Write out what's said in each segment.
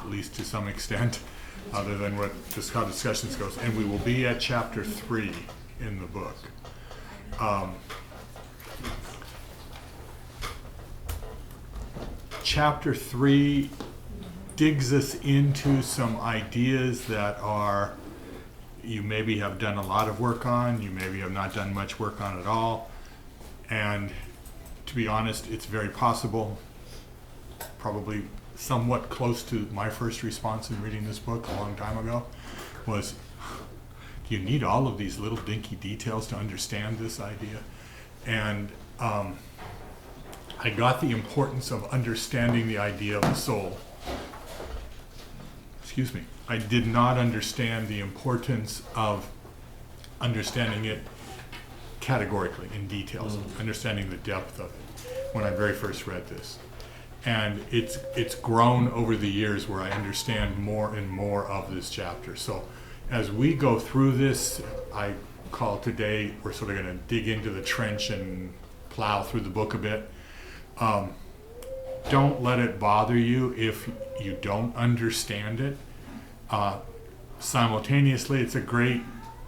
at least to some extent, other than what how discussions goes. And we will be at chapter 3 in the book. Chapter 3 digs us into some ideas that are, you maybe have done a lot of work on, you maybe have not done much work on at all, and to be honest, it's very possible, probably somewhat close to my first response in reading this book a long time ago, was, do you need all of these little dinky details to understand this idea? And I got the importance of understanding the idea of the soul. Excuse me. I did not understand the importance of understanding it categorically in details, understanding the depth of it when I very first read this. And it's grown over the years where I understand more and more of this chapter. So as we go through this, I call today, we're sort of going to dig into the trench and plow through the book a bit. Don't let it bother you if you don't understand it. Simultaneously, it's a great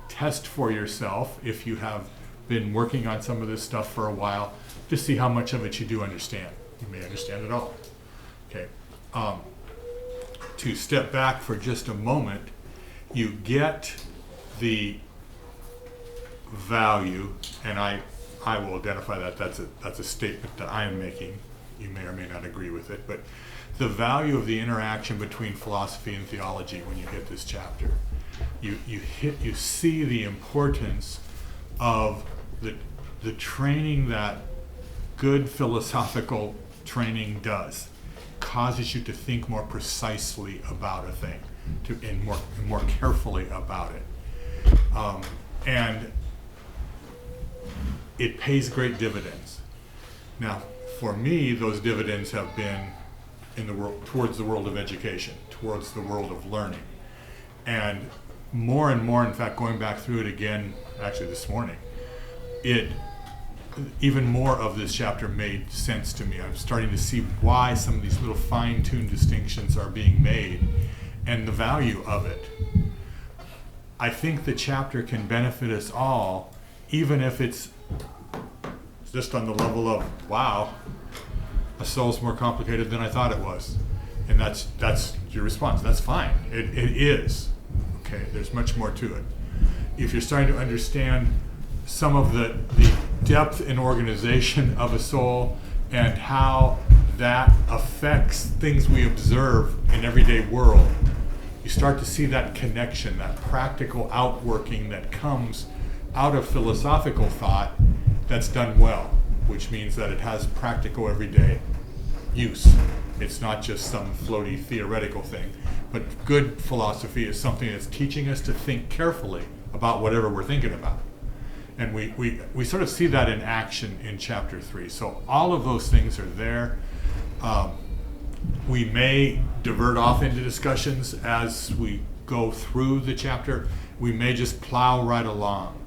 test for yourself if you have been working on some of this stuff for a while to see how much of it you do understand. You may understand it all. Okay. To step back for just a moment, you get the value, and I will identify that that's a statement that I am making. You may or may not agree with it, but the value of the interaction between philosophy and theology when you hit this chapter. You see the importance of the training that good philosophical training does. Causes you to think more precisely about a thing, and more carefully about it, and it pays great dividends. Now, for me, those dividends have been in the world, towards the world of education, towards the world of learning, and more, in fact, going back through it again, actually this morning, even more of this chapter made sense to me. I'm starting to see why some of these little fine-tuned distinctions are being made and the value of it. I think the chapter can benefit us all, even if it's just on the level of, wow, a soul's more complicated than I thought it was. And that's your response. That's fine. It is. Okay, there's much more to it. If you're starting to understand some of the depth and organization of a soul and how that affects things we observe in everyday world, you start to see that connection, that practical outworking that comes out of philosophical thought that's done well, which means that it has practical everyday use. It's not just some floaty theoretical thing, but good philosophy is something that's teaching us to think carefully about whatever we're thinking about. And we sort of see that in action in chapter 3. So all of those things are there. We may divert off into discussions as we go through the chapter. We may just plow right along.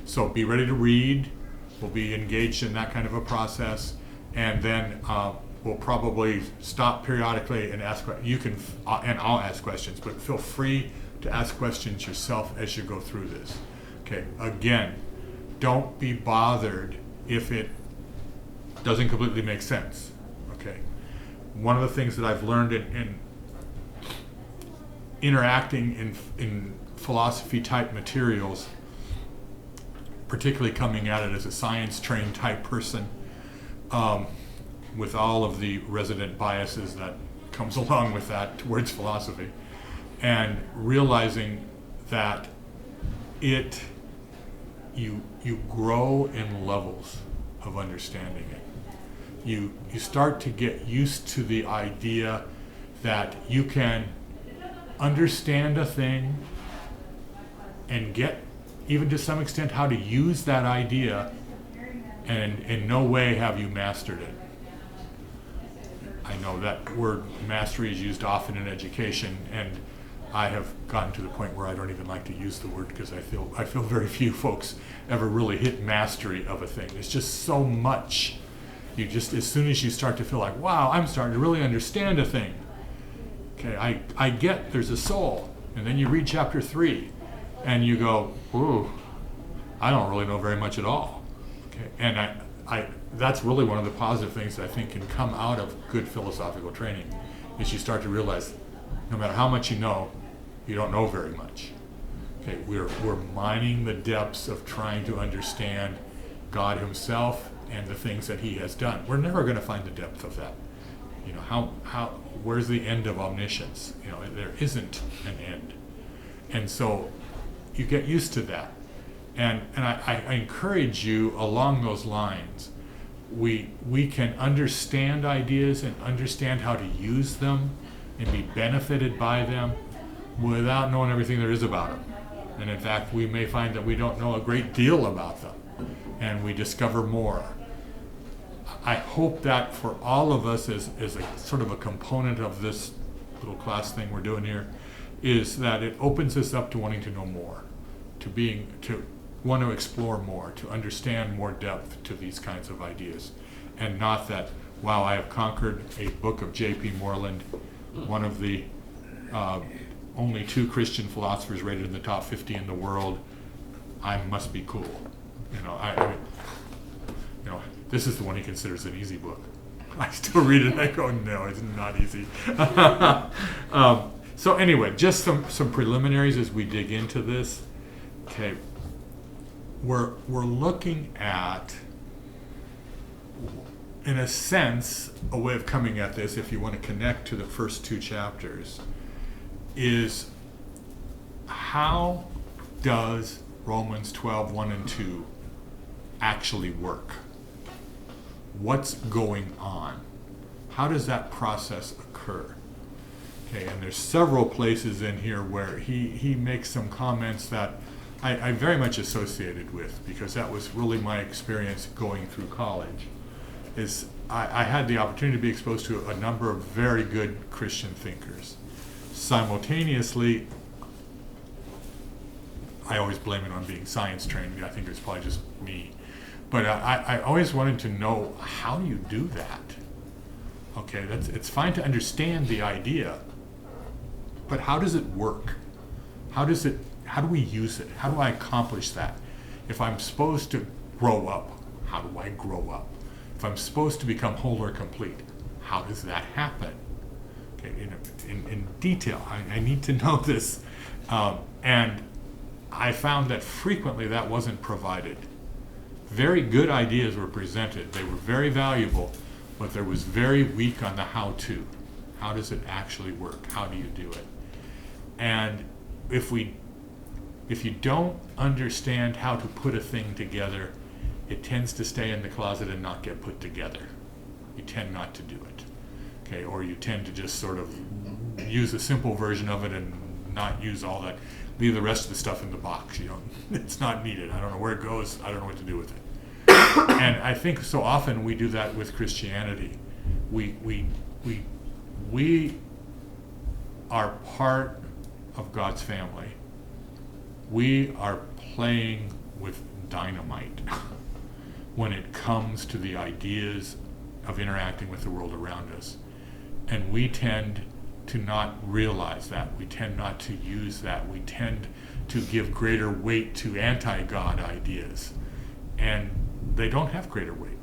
So be ready to read. We'll be engaged in that kind of a process. And then we'll probably stop periodically and ask. You can, and I'll ask questions, but feel free to ask questions yourself as you go through this. Okay, again, don't be bothered if it doesn't completely make sense. Okay, one of the things that I've learned in interacting in philosophy type materials, particularly coming at it as a science trained type person, with all of the resident biases that comes along with that towards philosophy, and realizing that you grow in levels of understanding it. You start to get used to the idea that you can understand a thing and get, even to some extent, how to use that idea, and in no way have you mastered it. I know that word mastery is used often in education, and I have gotten to the point where I don't even like to use the word because I feel very few folks ever really hit mastery of a thing. It's just so much. You just, as soon as you start to feel like, wow, I'm starting to really understand a thing, Okay, I get there's a soul. And then you read chapter 3 and you go, ooh, I don't really know very much at all. Okay, and I that's really one of the positive things that I think can come out of good philosophical training, is you start to realize no matter how much you know, you don't know very much. Okay, we're mining the depths of trying to understand God himself and the things that he has done. We're never going to find the depth of that. You know, how where's the end of omniscience? You know, there isn't an end. And so you get used to that. And I encourage you along those lines. We can understand ideas and understand how to use them and be benefited by them without knowing everything there is about them. And in fact, we may find that we don't know a great deal about them, and we discover more. I hope that for all of us as a sort of a component of this little class thing we're doing here, is that it opens us up to wanting to know more, to want to explore more, to understand more depth to these kinds of ideas. And not that, wow, I have conquered a book of J.P. Moreland, one of the only 2 Christian philosophers rated in the top 50 in the world. I must be cool. You know, I mean, you know, this is the one he considers an easy book. I still read it and I go, no, it's not easy. So anyway, just some preliminaries as we dig into this. Okay, we're looking at, in a sense, a way of coming at this, if you want to connect to the first 2 chapters, is how does Romans 12:1 and 2 actually work? What's going on? How does that process occur? Okay, and there's several places in here where he makes some comments that I very much associated with, because that was really my experience going through college. Is I had the opportunity to be exposed to a number of very good Christian thinkers. Simultaneously, I always blame it on being science trained. I think it's probably just me. But I always wanted to know, how do you do that? Okay, it's fine to understand the idea, but how does it work? How do we use it? How do I accomplish that? If I'm supposed to grow up, how do I grow up? If I'm supposed to become whole or complete, how does that happen? Okay, in detail, I need to know this. And I found that frequently that wasn't provided. Very good ideas were presented. They were very valuable, but there was very weak on the how-to. How does it actually work? How do you do it? And if you don't understand how to put a thing together, it tends to stay in the closet and not get put together. You tend not to do it. Okay, or you tend to just sort of use a simple version of it and not use all that. Leave the rest of the stuff in the box. You know, it's not needed. I don't know where it goes. I don't know what to do with it. And I think so often we do that with Christianity. We are part of God's family. We are playing with dynamite when it comes to the ideas of interacting with the world around us. And we tend to not realize that. We tend not to use that. We tend to give greater weight to anti-God ideas. And they don't have greater weight.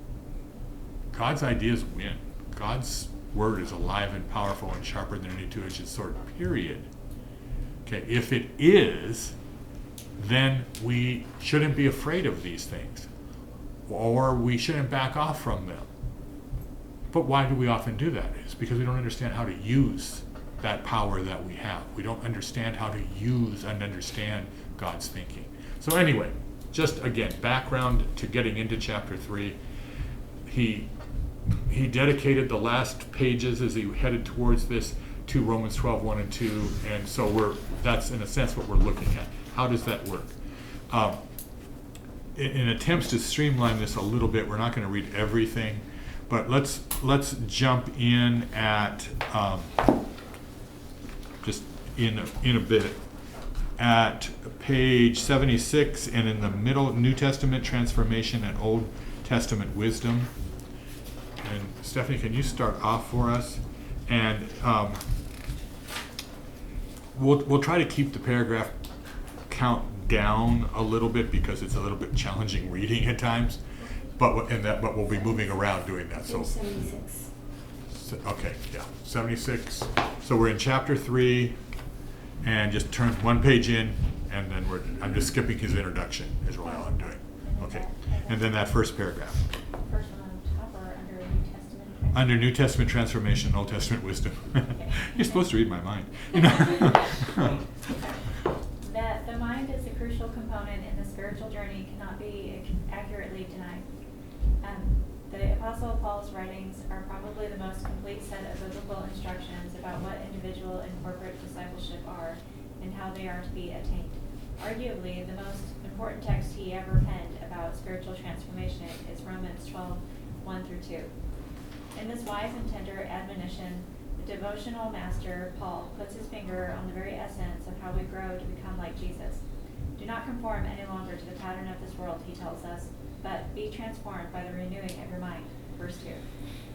God's ideas win. God's word is alive and powerful and sharper than any two-edged sword, period. Okay, if it is, then we shouldn't be afraid of these things, or we shouldn't back off from them. But why do we often do that? It's because we don't understand how to use that power that we have. We don't understand how to use and understand God's thinking. So anyway, just again, background to getting into chapter 3. He dedicated the last pages as he headed towards this to Romans 12:1 and 2, and so that's in a sense what we're looking at. How does that work? In attempts to streamline this a little bit, we're not going to read everything, but let's jump in at just in a bit at page 76, and in the middle, New Testament transformation and Old Testament wisdom. And Stephanie, can you start off for us? And we'll try to keep the paragraph count down a little bit because it's a little bit challenging reading at times. But we'll be moving around doing that. So 76. Okay, yeah, 76. So we're in chapter 3, and just turn one page in, and then I'm just skipping his introduction is all I'm doing. Okay, and then that first paragraph. First one on top or under New Testament? Under New Testament transformation, Old Testament wisdom. Okay. You're supposed to read my mind. You know? That the mind is a crucial component in the spiritual journey cannot be accurately denied. The Apostle Paul's writings are probably the most complete set of biblical instructions about what individual and corporate discipleship are and how they are to be attained. Arguably, the most important text he ever penned about spiritual transformation is Romans 12, 1 through 2. In this wise and tender admonition, the devotional master, Paul, puts his finger on the very essence of how we grow to become like Jesus. Do not conform any longer to the pattern of this world, he tells us, but be transformed by the renewing of your mind. Verse 2.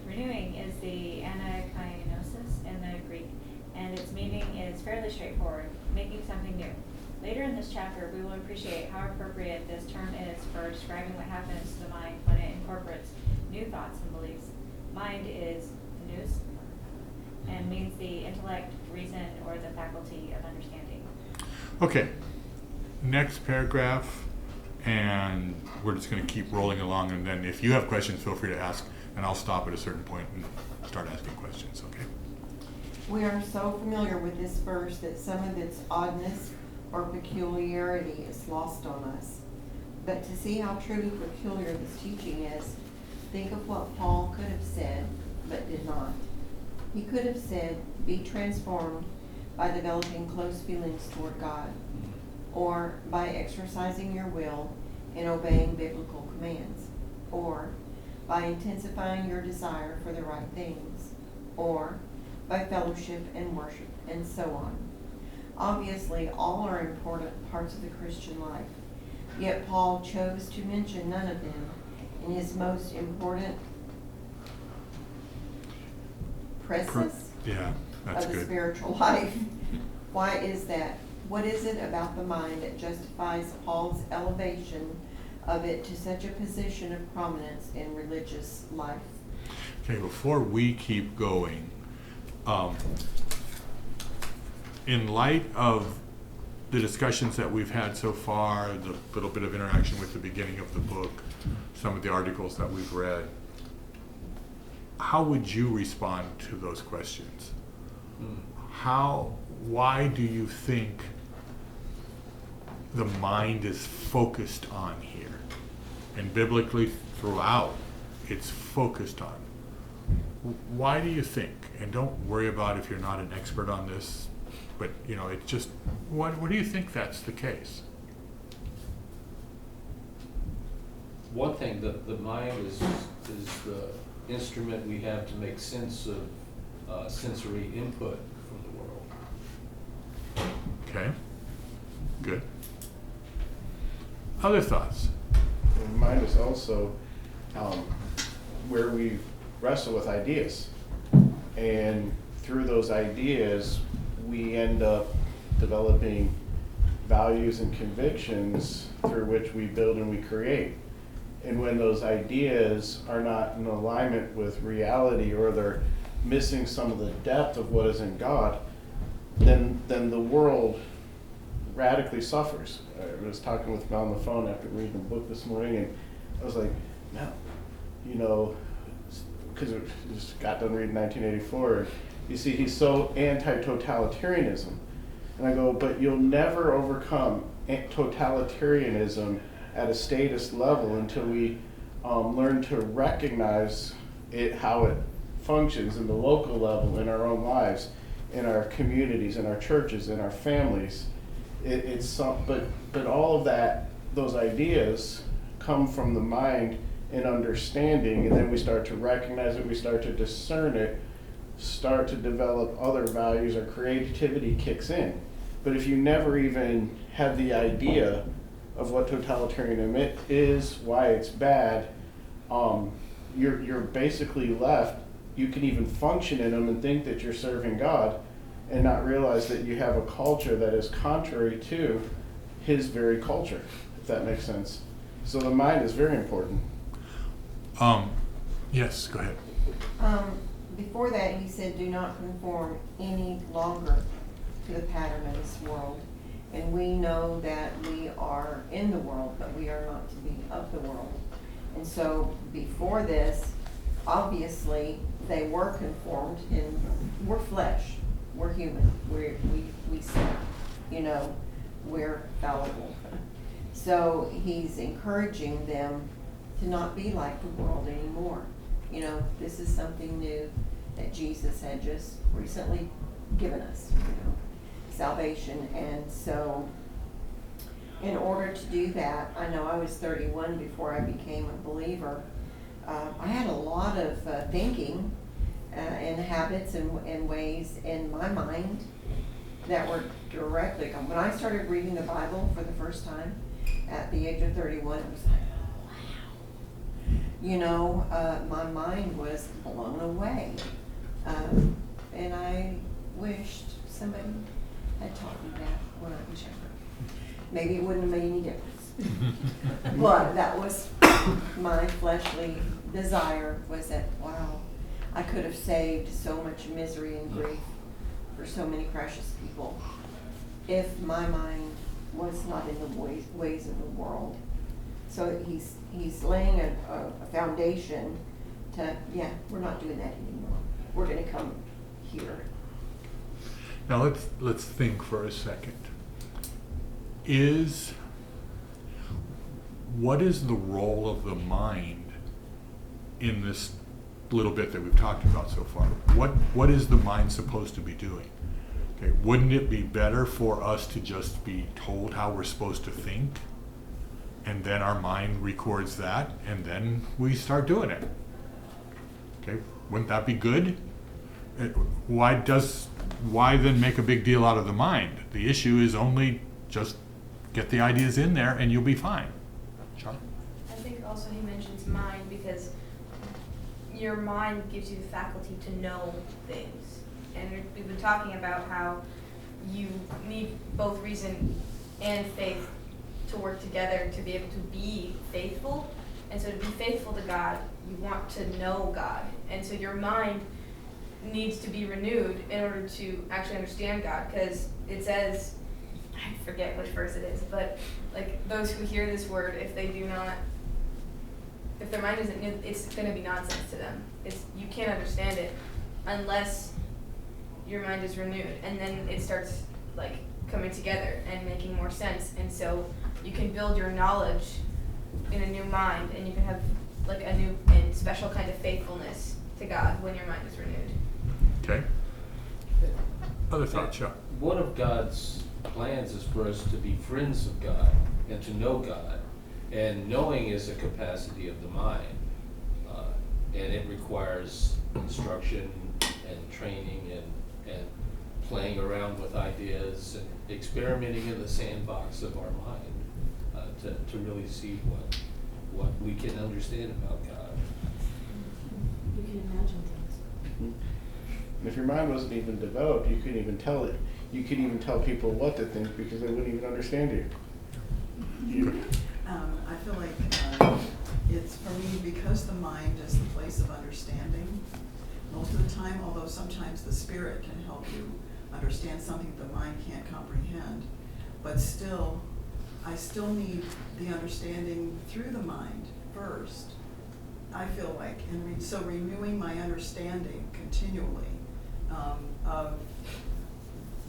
Renewing is the anakainosis in the Greek, and its meaning is fairly straightforward, making something new. Later in this chapter, we will appreciate how appropriate this term is for describing what happens to the mind when it incorporates new thoughts and beliefs. Mind is nous, and means the intellect, reason, or the faculty of understanding. Okay, next paragraph, and we're just going to keep rolling along, and then if you have questions, feel free to ask, and I'll stop at a certain point and start asking questions, okay? We are so familiar with this verse that some of its oddness or peculiarity is lost on us. But to see how truly peculiar this teaching is, think of what Paul could have said, but did not. He could have said, be transformed by developing close feelings toward God, or by exercising your will and obeying biblical commands, or by intensifying your desire for the right things, or by fellowship and worship, and so on. Obviously, all are important parts of the Christian life, yet Paul chose to mention none of them in his most important preface Yeah, that's of the good. spiritual life. Why is that? What is it about the mind that justifies Paul's elevation of it to such a position of prominence in religious life? Okay, before we keep going, in light of the discussions that we've had so far, the little bit of interaction with the beginning of the book, some of the articles that we've read, how would you respond to those questions? Why do you think the mind is focused on here? And biblically throughout, it's focused on. Why do you think? And don't worry about if you're not an expert on this, but it's just, what do you think that's the case? One thing, the mind is the instrument we have to make sense of sensory input from the world. Okay, good. Other thoughts? And mind is also where we wrestle with ideas. And through those ideas, we end up developing values and convictions through which we build and we create. And when those ideas are not in alignment with reality, or they're missing some of the depth of what is in God, then the world radically suffers. I was talking with Mel on the phone after reading the book this morning, and I was like, Mel, because I just got done reading 1984, you see, he's so anti-totalitarianism. And I go, but you'll never overcome totalitarianism at a statist level until we learn to recognize it, how it functions in the local level, in our own lives, in our communities, in our churches, in our families. But all of that, those ideas come from the mind and understanding, and then we start to recognize it, we start to discern it, start to develop other values, our creativity kicks in. But if you never even have the idea of what totalitarianism is, why it's bad, you're basically left. You can even function in them and think that you're serving God, and not realize that you have a culture that is contrary to his very culture, if that makes sense. So the mind is very important. Yes, go ahead. Before that, he said, do not conform any longer to the pattern of this world. And we know that we are in the world, but we are not to be of the world. And so before this, obviously, they were conformed, and we're flesh, we're human, we sin, you know, we're fallible. So he's encouraging them to not be like the world anymore. You know, this is something new that Jesus had just recently given us, you know, salvation. And so in order to do that, I know I was 31 before I became a believer. I had a lot of thinking and habits and ways in my mind that were directly, when I started reading the Bible for the first time at the age of 31, it was like, wow. You know, my mind was blown away. And I wished somebody had taught me that when I was younger. Maybe it wouldn't have made any difference. But that was my fleshly desire, was that, wow, I could have saved so much misery and grief for so many precious people if my mind was not in the ways of the world. So he's laying a foundation to, yeah, we're not doing that anymore. We're going to come here. Now let's think for a second. What is the role of the mind in this little bit that we've talked about so far? What is the mind supposed to be doing? Okay, wouldn't it be better for us to just be told how we're supposed to think, and then our mind records that, and then we start doing it? Okay, wouldn't that be good? Why then make a big deal out of the mind? The issue is only just get the ideas in there and you'll be fine. Sean? I think also he mentions mind because your mind gives you the faculty to know things. And we've been talking about how you need both reason and faith to work together to be able to be faithful. And so to be faithful to God, you want to know God. And so your mind needs to be renewed in order to actually understand God, because it says, I forget which verse it is, but like those who hear this word, if their mind isn't new, it's going to be nonsense to them. You can't understand it unless your mind is renewed, and then it starts like coming together and making more sense. And so you can build your knowledge in a new mind, and you can have like a new and special kind of faithfulness to God when your mind is renewed. Okay. Other thoughts, Sean? One of God's plans is for us to be friends of God and to know God. And knowing is a capacity of the mind. And it requires instruction and training and playing around with ideas and experimenting in the sandbox of our mind to really see what we can understand about God. You can imagine things. And if your mind wasn't even developed, you couldn't even tell it. You could even tell people what to think because they wouldn't even understand you. I feel like it's, for me, because the mind is the place of understanding most of the time, although sometimes the spirit can help you understand something the mind can't comprehend, but still, I still need the understanding through the mind first, I feel like. And so renewing my understanding continually of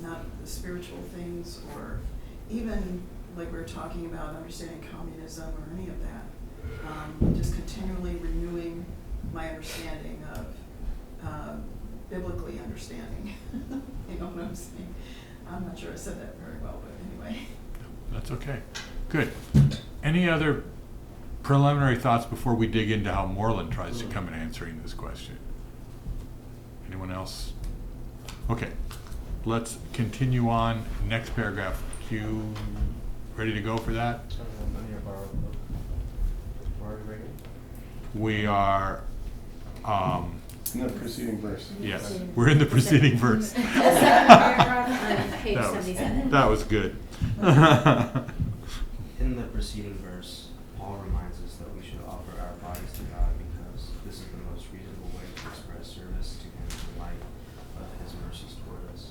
not the spiritual things, or even like we were talking about understanding communism or any of that, just continually renewing my understanding of biblically understanding. You know what I'm saying? I'm not sure I said that very well, but anyway. That's okay. Good. Any other preliminary thoughts before we dig into how Moreland tries to come in answering this question? Anyone else? Okay. Let's continue on. Next paragraph. Q, ready to go for that? We are In the preceding verse. Yes, we're in the preceding verse. The second paragraph on page That was- 77. That was good. In the preceding verse, Paul reminds us that we should offer our bodies to God because this is the most reasonable way to express service to Him in light of His mercies toward us.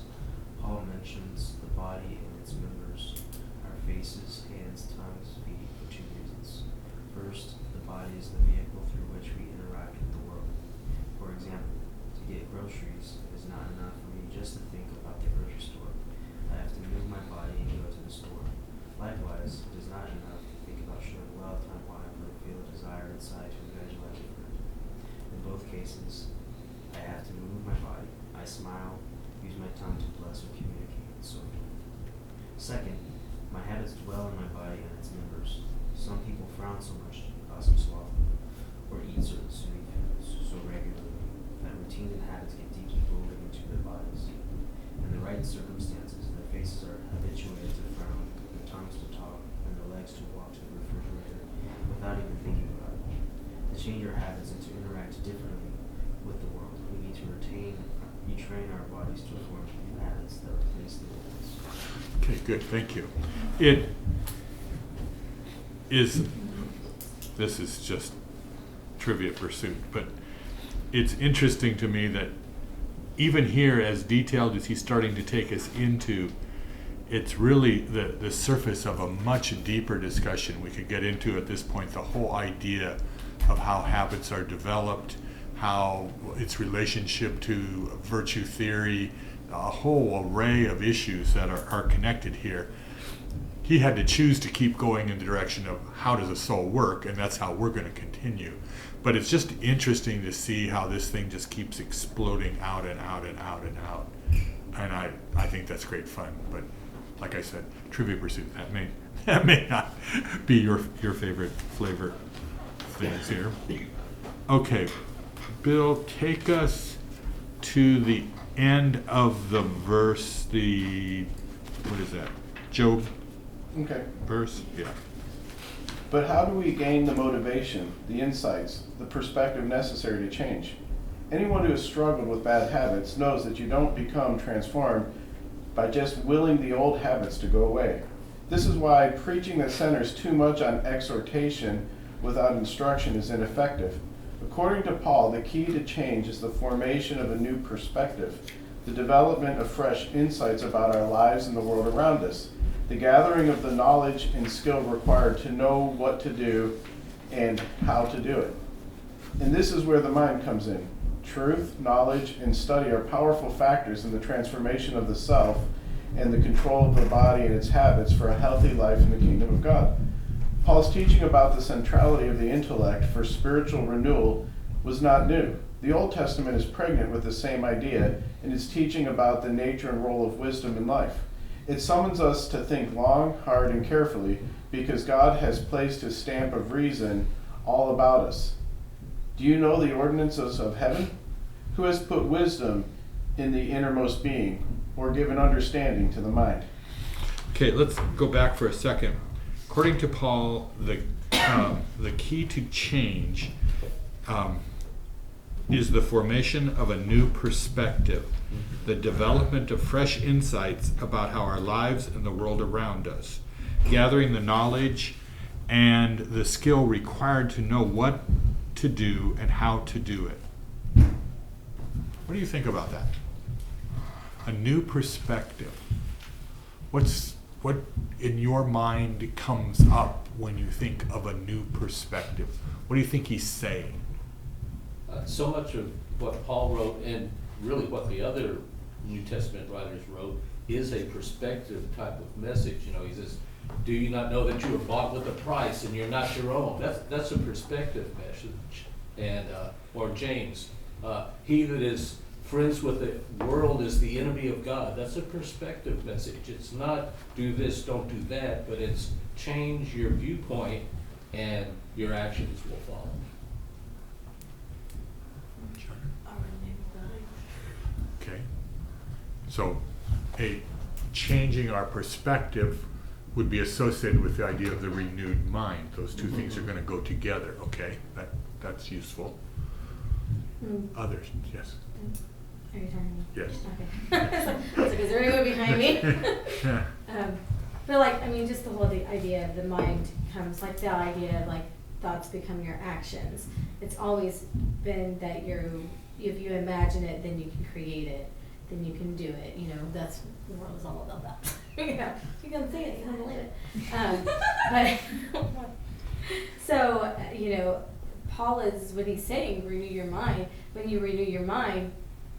Paul mentions the body and its members, our faces, hands, tongues, feet, for two reasons. First, the body is the vehicle through which we interact with the world. For example, to get groceries, it is not enough for me just to think about the grocery store. I have to move my body and go to the store. Likewise, it is not enough to think about showing love to my wife or feel a desire inside to evangelize with her. In both cases, I have to move my body. I smile, use my tongue to bless or communicate, and so forth. Second, my habits dwell in my body and its members. Some people frown so much because of sloth, or eat certain sweet foods so regularly that routine and habits get deeply woven into their bodies. In the right circumstances, their faces are habituated to frown, their tongues to talk, and their legs to walk to the refrigerator without even thinking about it. To change our habits and to interact differently with the world, we need to retrain our bodies to form new habits that replace the old ones. Okay, good, thank you. It is, this is just trivia pursuit, but it's interesting to me that even here, as detailed as he's starting to take us into, it's really the surface of a much deeper discussion we could get into at this point, the whole idea of how habits are developed, how its relationship to virtue theory, a whole array of issues that are connected here. He had to choose to keep going in the direction of how does a soul work, and that's how we're going to continue. But it's just interesting to see how this thing just keeps exploding out and out and out and out. And I think that's great fun. But like I said, Trivia Pursuit, that may not be your favorite flavor things here. Okay, Bill, take us to the end of the verse, what is that? Job Okay. verse? Yeah. But how do we gain the motivation, the insights, the perspective necessary to change? Anyone who has struggled with bad habits knows that you don't become transformed by just willing the old habits to go away. This is why preaching that centers too much on exhortation without instruction is ineffective. According to Paul, the key to change is the formation of a new perspective, the development of fresh insights about our lives and the world around us, the gathering of the knowledge and skill required to know what to do and how to do it. And this is where the mind comes in. Truth, knowledge, and study are powerful factors in the transformation of the self and the control of the body and its habits for a healthy life in the kingdom of God. Paul's teaching about the centrality of the intellect for spiritual renewal was not new. The Old Testament is pregnant with the same idea in its teaching about the nature and role of wisdom in life. It summons us to think long, hard, and carefully because God has placed his stamp of reason all about us. Do you know the ordinances of heaven? Who has put wisdom in the innermost being or given understanding to the mind? Okay, let's go back for a second. According to Paul, the key to change is the formation of a new perspective, the development of fresh insights about how our lives and the world around us, gathering the knowledge and the skill required to know what to do and how to do it. What do you think about that? A new perspective. What in your mind comes up when you think of a new perspective? What do you think he's saying? So much of what Paul wrote, and really what the other New Testament writers wrote, is a perspective type of message. You know, he says, do you not know that you were bought with a price and you're not your own? That's a perspective message. And or James, he that is friends with the world is the enemy of God. That's a perspective message. It's not do this, don't do that, but it's change your viewpoint and your actions will follow. Okay. So changing our perspective would be associated with the idea of the renewed mind. Those two things are going to go together, okay? That's useful. others. Yes. Are you talking to me? Yes. Okay. So, is there anyone behind me? Yeah. But like, I mean, just the whole idea of the mind comes, like the idea of like thoughts become your actions. It's always been that if you imagine it, then you can create it, then you can do it. You know, that's the world is all about that. You know, you can see it, you can believe it. But so you know, Paul is what he's saying. Renew your mind. When you renew your mind,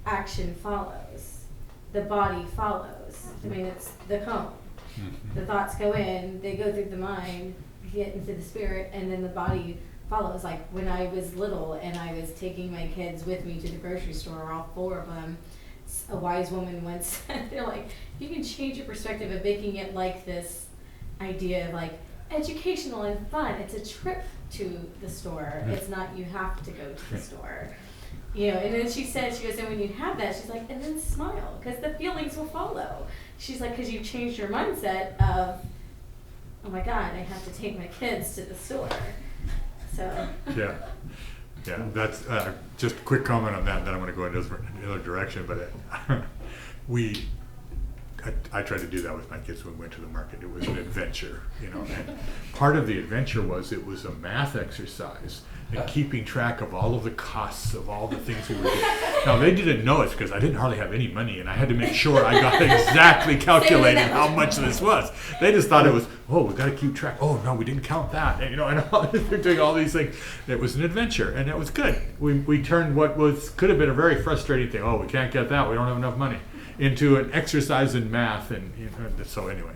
action follows. The body follows. I mean, it's the cone. The thoughts go in, they go through the mind, get into the spirit, and then the body follows. Like when I was little and I was taking my kids with me to the grocery store, all 4 of them, a wise woman once said, they're like, you can change your perspective of making it like this idea of like educational and fun. It's a trip to the store. It's not you have to go to the store. You know, and then she goes, and when you have that, she's like, and then smile, because the feelings will follow. She's like, because you've changed your mindset of, oh my God, I have to take my kids to the store. So. Yeah, that's just a quick comment on that, then I'm going to go in another direction, but I tried to do that with my kids when we went to the market. It was an adventure, you know, and part of the adventure was it was a math exercise and keeping track of all of the costs of all the things we were doing. Now, they didn't know it because I didn't hardly have any money, and I had to make sure I got exactly calculated how much this was. They just thought it was, oh, we got to keep track. Oh, no, we didn't count that. And, you know, and they're doing all these things. It was an adventure, and it was good. We turned what could have been a very frustrating thing. Oh, we can't get that. We don't have enough money. Into an exercise in math, and you know, so anyway.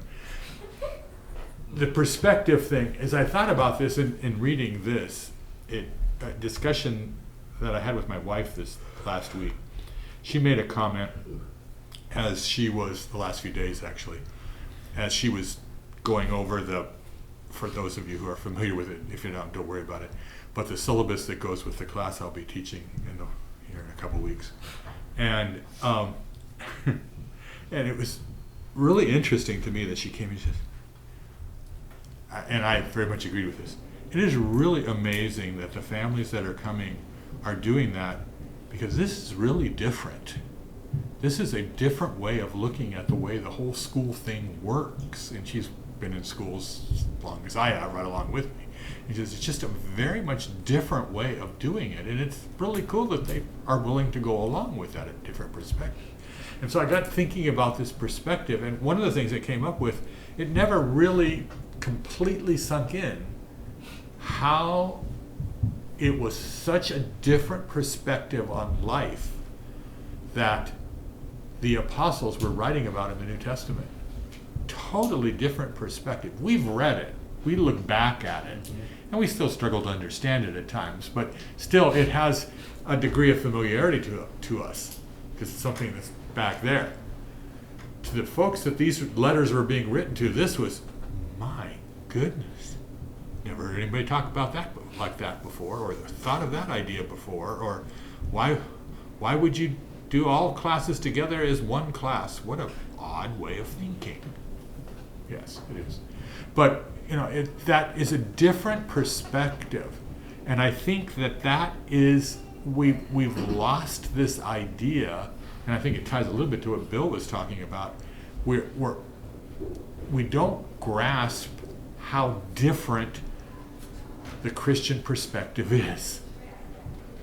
The perspective thing, as I thought about this in reading this, a discussion that I had with my wife this last week, she made a comment as she was, the last few days actually, as she was going over for those of you who are familiar with it, if you're not, don't worry about it, but the syllabus that goes with the class I'll be teaching here in a couple weeks. And and it was really interesting to me that she came and said, and I very much agreed with this, it is really amazing that the families that are coming are doing that, because this is really different. This is a different way of looking at the way the whole school thing works. And she's been in schools as long as I have, right along with me. And it's just a very much different way of doing it. And it's really cool that they are willing to go along with that, a different perspective. And so I got thinking about this perspective, and one of the things that came up with, it never really completely sunk in how it was such a different perspective on life that the apostles were writing about in the New Testament. Totally different perspective. We've read it, we look back at it, and we still struggle to understand it at times, but still it has a degree of familiarity to us, because it's something that's back there. To the folks that these letters were being written to, this was, my goodness, never heard anybody talk about that like that before, or thought of that idea before, or why would you do all classes together as one class? What an odd way of thinking. Yes, it is. But you know, that is a different perspective, and I think that is we've lost this idea. And I think it ties a little bit to what Bill was talking about. We don't grasp how different the Christian perspective is.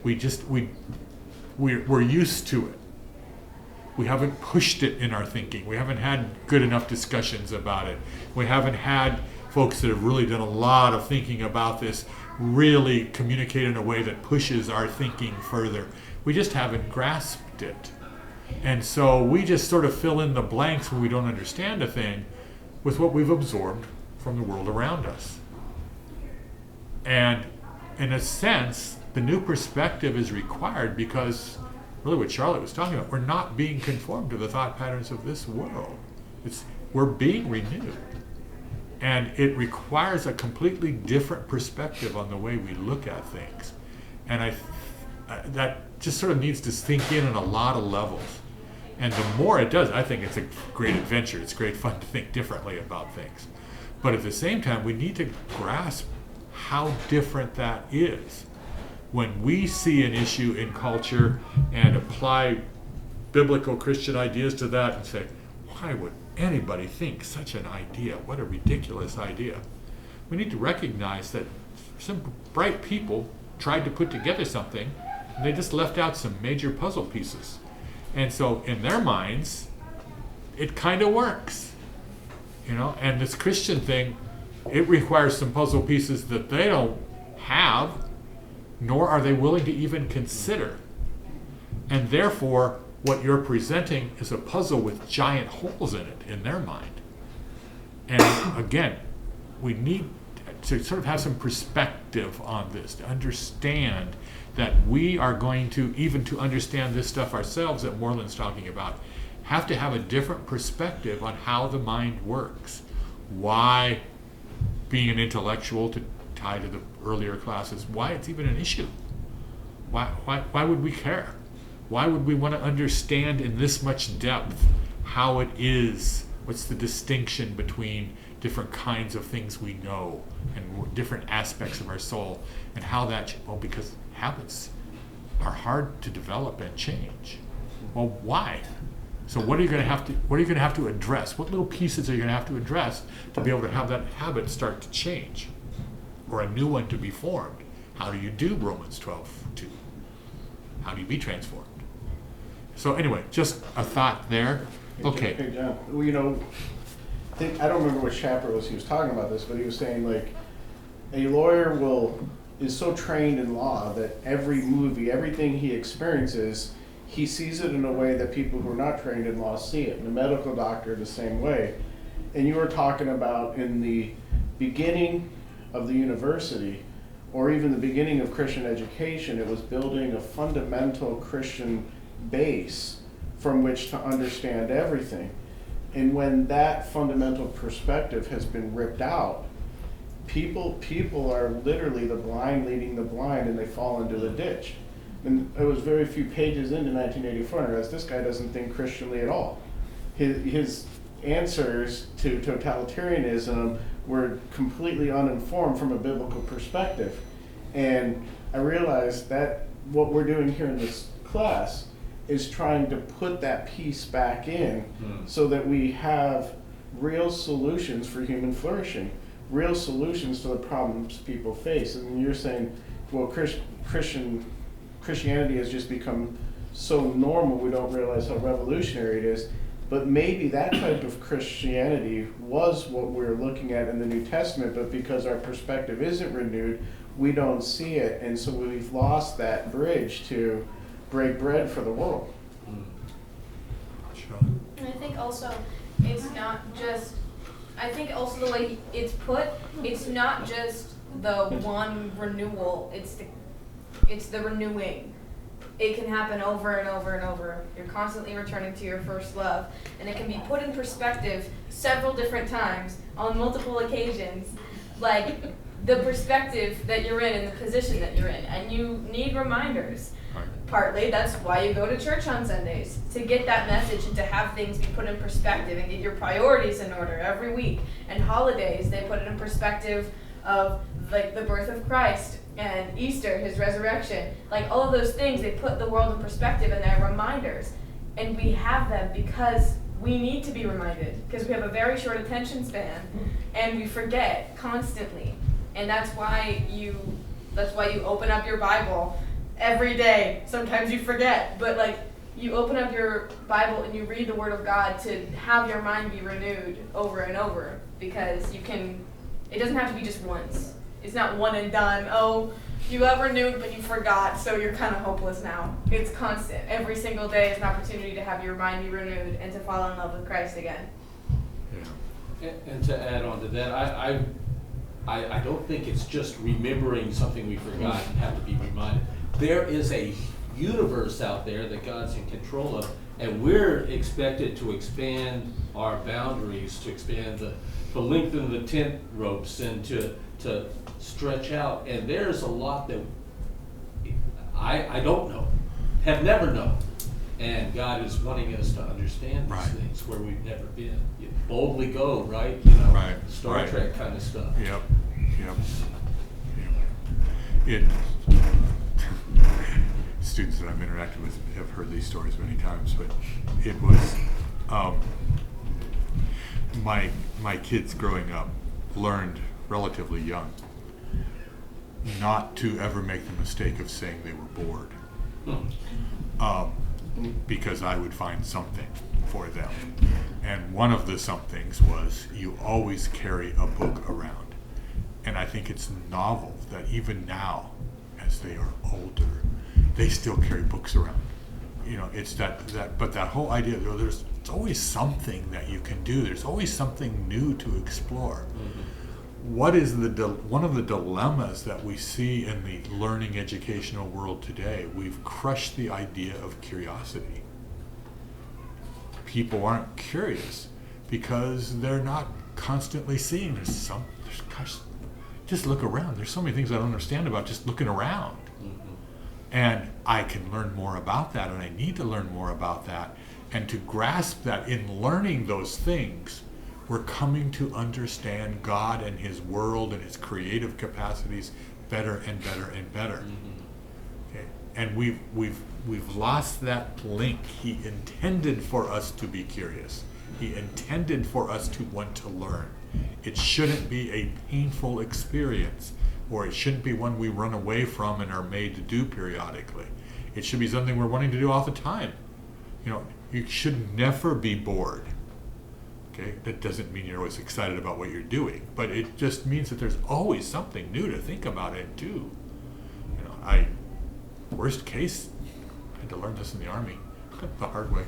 We're used to it. We haven't pushed it in our thinking. We haven't had good enough discussions about it. We haven't had folks that have really done a lot of thinking about this really communicate in a way that pushes our thinking further. We just haven't grasped it. And so we just sort of fill in the blanks when we don't understand a thing with what we've absorbed from the world around us. And in a sense, the new perspective is required because really what Charlotte was talking about, we're not being conformed to the thought patterns of this world. We're being renewed. And it requires a completely different perspective on the way we look at things. And that just sort of needs to sink in on a lot of levels. And the more it does, I think it's a great adventure. It's great fun to think differently about things. But at the same time, we need to grasp how different that is. when we see an issue in culture and apply biblical Christian ideas to that and say, why would anybody think such an idea? What a ridiculous idea. We need to recognize that some bright people tried to put together something and they just left out some major puzzle pieces. And so in their minds, it kind of works. You know, and this Christian thing, it requires some puzzle pieces that they don't have, nor are they willing to even consider. And therefore, what you're presenting is a puzzle with giant holes in it in their mind. And again, we need to sort of have some perspective on this, to understand that we are going to, even to understand this stuff ourselves that Moreland's talking about, have to have a different perspective on how the mind works. Why being an intellectual, to tie to the earlier classes, why it's even an issue. Why would we care? Why would we want to understand in this much depth how it is? What's the distinction between different kinds of things we know and different aspects of our soul, and how that, well, because habits are hard to develop and change. Well, why? So what are you going to have to address? What little pieces are you going to have to address to be able to have that habit start to change, or a new one to be formed? How do you do Romans 12:2? How do you be transformed? So anyway, just a thought there. Okay. Hey, John, well, you know, I don't remember which chapter it was he was talking about this, but he was saying, like, a lawyer is so trained in law that everything he experiences, he sees it in a way that people who are not trained in law see it. And a medical doctor the same way. And you were talking about in the beginning of the university, or even the beginning of Christian education, it was building a fundamental Christian base from which to understand everything. And when that fundamental perspective has been ripped out, people are literally the blind leading the blind, and they fall into the ditch. And it was very few pages into 1984, and I realized this guy doesn't think Christianly at all. His answers to totalitarianism were completely uninformed from a biblical perspective. And I realized that what we're doing here in this class is trying to put that piece back in so that we have real solutions for human flourishing, real solutions to the problems people face. And you're saying, well, Christianity has just become so normal we don't realize how revolutionary it is. But maybe that type of Christianity was what we're looking at in the New Testament, but because our perspective isn't renewed, we don't see it. And so we've lost that bridge to break bread for the world. Sean? And I think also it's not just, I think also the way it's put, it's not just the one renewal, it's the renewing. It can happen over and over and over. You're constantly returning to your first love. And it can be put in perspective several different times on multiple occasions. Like the perspective that you're in and the position that you're in. And you need reminders. Partly, that's why you go to church on Sundays, to get that message and to have things be put in perspective and get your priorities in order every week. And holidays, they put it in perspective of like the birth of Christ and Easter, his resurrection. Like all of those things, they put the world in perspective and they're reminders. And we have them because we need to be reminded, because we have a very short attention span and we forget constantly. And that's why you open up your Bible every day. Sometimes you forget, but like you open up your Bible and you read the Word of God to have your mind be renewed over and over, because it doesn't have to be just once. It's not one and done. Oh, you got renewed but you forgot, so you're kind of hopeless now. It's constant. Every single day is an opportunity to have your mind be renewed and to fall in love with Christ again. Yeah. And to add on to that, I don't think it's just remembering something we forgot and have to be reminded. There is a universe out there that God's in control of, and we're expected to expand our boundaries, to expand the length of the tent ropes, and to stretch out. And there's a lot that I don't know, have never known. And God is wanting us to understand these things where we've never been. You boldly go, right? You know, Right. Star Trek kind of stuff. Yep. students that I've interacted with have heard these stories many times, but it was my kids growing up learned relatively young not to ever make the mistake of saying they were bored, because I would find something for them. And one of the somethings was you always carry a book around. And I think it's novel that even now, as they are older, they still carry books around. You know, it's but that whole idea, there's always something that you can do. There's always something new to explore. Mm-hmm. What is one of the dilemmas that we see in the learning educational world today? We've crushed the idea of curiosity. People aren't curious because they're not constantly seeing. Gosh, just look around. There's so many things I don't understand about just looking around. Mm-hmm. And I can learn more about that, and I need to learn more about that. And to grasp that in learning those things, we're coming to understand God and His world and His creative capacities better and better and better. Mm-hmm. Okay? And we've lost that link. He intended for us to be curious. He intended for us to want to learn. It shouldn't be a painful experience, or it shouldn't be one we run away from and are made to do periodically. It should be something we're wanting to do all the time. You know, you should never be bored. Okay, that doesn't mean you're always excited about what you're doing, but it just means that there's always something new to think about and do. You know, worst case, I had to learn this in the Army the hard way.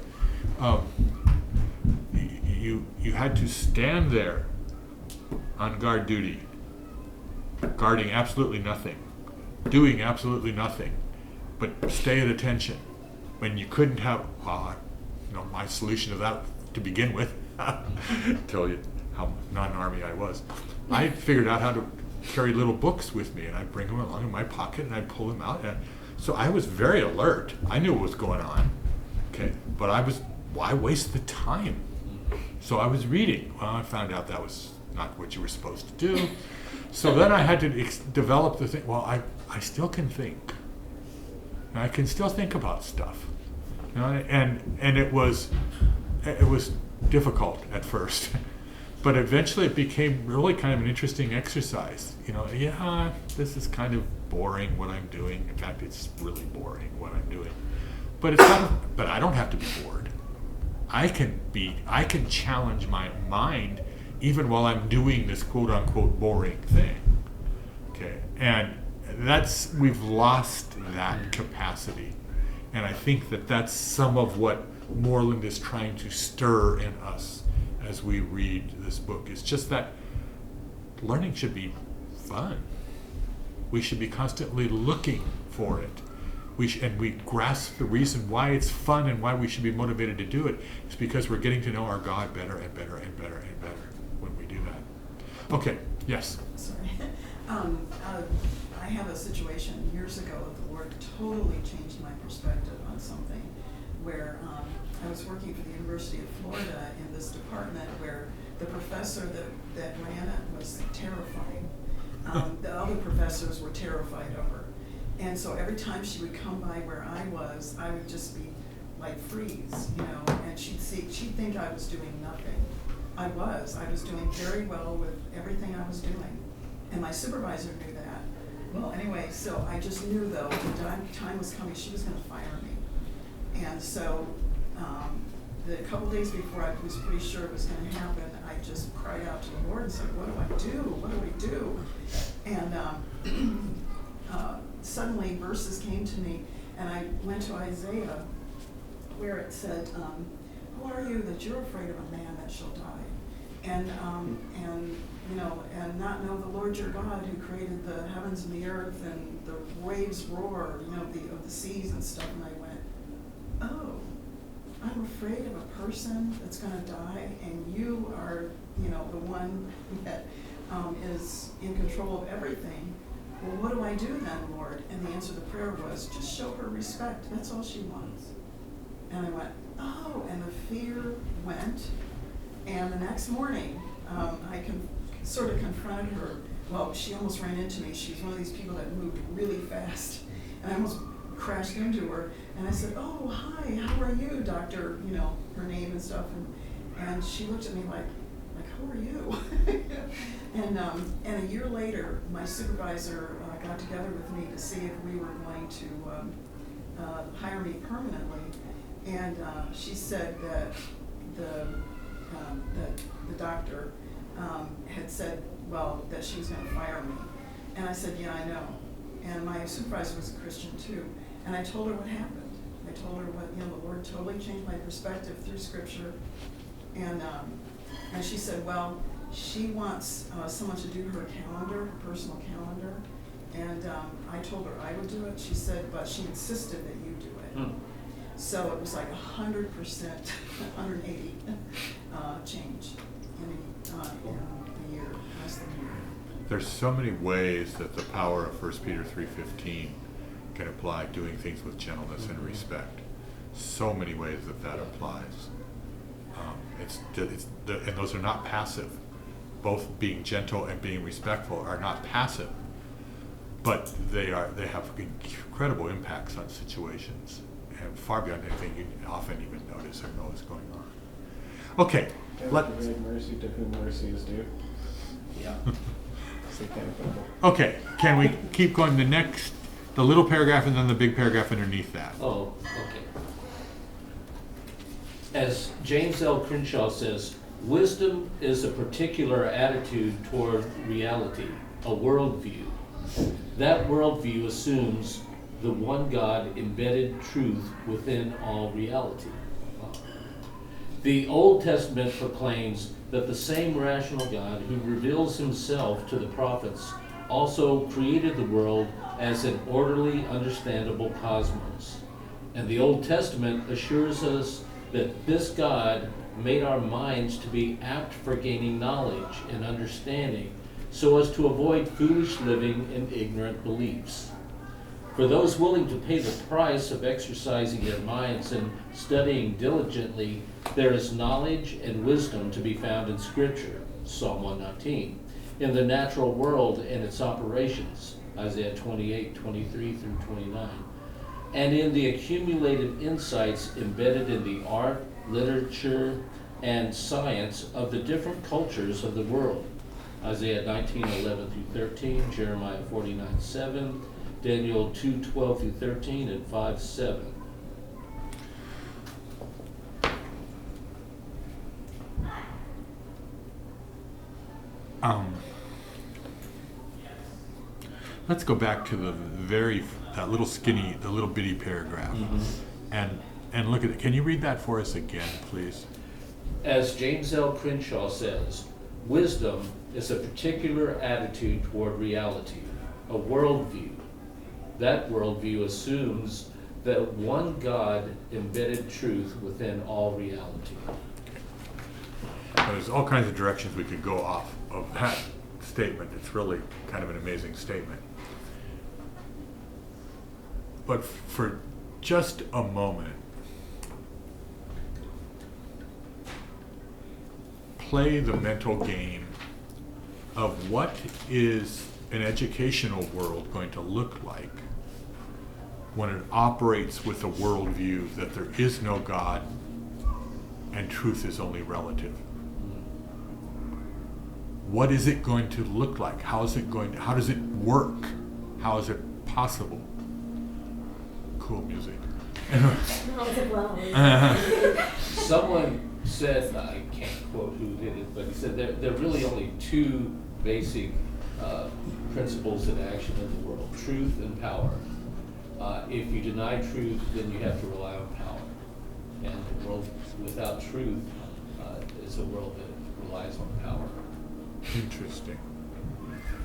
You had to stand there on guard duty, guarding absolutely nothing, doing absolutely nothing, but stay at attention. When you couldn't have, my solution to that to begin with, tell you how non-Army I was. I figured out how to carry little books with me, and I'd bring them along in my pocket, and I'd pull them out. And so I was very alert. I knew what was going on, okay? But why waste the time? So I was reading. Well, I found out that was not what you were supposed to do. So then I had to develop the thing. Well, I still can think. And I can still think about stuff. You know, and it was difficult at first, but eventually it became really kind of an interesting exercise. You know, yeah, this is kind of boring what I'm doing. In fact, it's really boring what I'm doing. But but I don't have to be bored. I can challenge my mind even while I'm doing this quote unquote boring thing. Okay, and we've lost that capacity, and I think that's some of what Moreland is trying to stir in us as we read this book. It's just that learning should be fun. We should be constantly looking for it. And we grasp the reason why it's fun and why we should be motivated to do it. It's because we're getting to know our God better and better and better and better when we do that. Okay, yes? Sorry. I have a situation years ago that the Lord totally changed my perspective on something where I was working for the University of Florida in this department where the professor that ran it was terrifying. The other professors were terrified of her. And so every time she would come by where I would just be like freeze, you know, and she'd think I was doing nothing. I was doing very well with everything I was doing. And my supervisor knew that. Well, anyway, so I just knew though, the time was coming, she was gonna fire me. And so, the couple days before I was pretty sure it was gonna happen, I just cried out to the Lord and said, what do I do? What do we do? And, suddenly verses came to me, and I went to Isaiah, where it said, who are you that you're afraid of a man that shall die? And not know the Lord your God who created the heavens and the earth and the waves roar, of the seas and stuff. And I went, oh, I'm afraid of a person that's gonna die, and you are, the one that is in control of everything. Well, what do I do then, Lord? And the answer to the prayer was, just show her respect. That's all she wants. And I went, oh, and the fear went. And the next morning, I confronted her. Well, she almost ran into me. She's one of these people that moved really fast. and I almost crashed into her, and I said, "Oh, hi, how are you, Doctor?" You know, her name and stuff, and she looked at me like, "Who are you?" And a year later, my supervisor got together with me to see if we were going to hire me permanently, and she said that the doctor had said, well, that she was going to fire me, and I said, "Yeah, I know." And my supervisor was a Christian too, and I told her what happened. I told her what, the Lord totally changed my perspective through Scripture, and she said, well, she wants someone to do her calendar, her personal calendar, and I told her I would do it. She said, but she insisted that you do it. So it was like 100%, 180 change in a year, less than a year. There's so many ways that the power of 1 Peter 3:15 can apply, doing things with gentleness and respect. So many ways that applies. And those are not passive. Both being gentle and being respectful are not passive, but they have incredible impacts on situations, and far beyond anything you often even notice or know is going on. Okay, Let mercy to whom mercy is due. Yeah. So kind of simple. okay, can we keep going? The little paragraph and then the big paragraph underneath that. Oh, okay. As James L. Crenshaw says, wisdom is a particular attitude toward reality, a worldview. That worldview assumes the one God embedded truth within all reality. The Old Testament proclaims that the same rational God who reveals himself to the prophets also created the world as an orderly, understandable cosmos. And the Old Testament assures us that this God made our minds to be apt for gaining knowledge and understanding so as to avoid foolish living and ignorant beliefs. For those willing to pay the price of exercising their minds and studying diligently, there is knowledge and wisdom to be found in Scripture, Psalm 119, in the natural world and its operations, Isaiah 28:23 through 29, and in the accumulated insights embedded in the art, literature, and science of the different cultures of the world, Isaiah 19:11 through 13, Jeremiah 49:7, Daniel 2:12 through 13, and 5:7. Let's go back to the that little skinny, the little bitty paragraph, and look at it. Can you read that for us again, please? As James L. Crenshaw says, wisdom is a particular attitude toward reality, a worldview. That worldview assumes that one God embedded truth within all reality. Now, there's all kinds of directions we could go off of that statement. It's really kind of an amazing statement. But for just a moment, play the mental game of what is an educational world going to look like when it operates with a worldview that there is no God and truth is only relative. What is it going to look like? How does it work? How is it possible? Cool music. Someone said, I can't quote who did it, but he said there are really only two basic principles in action in the world, truth and power. If you deny truth, then you have to rely on power. And the world without truth is a world that relies on power. Interesting.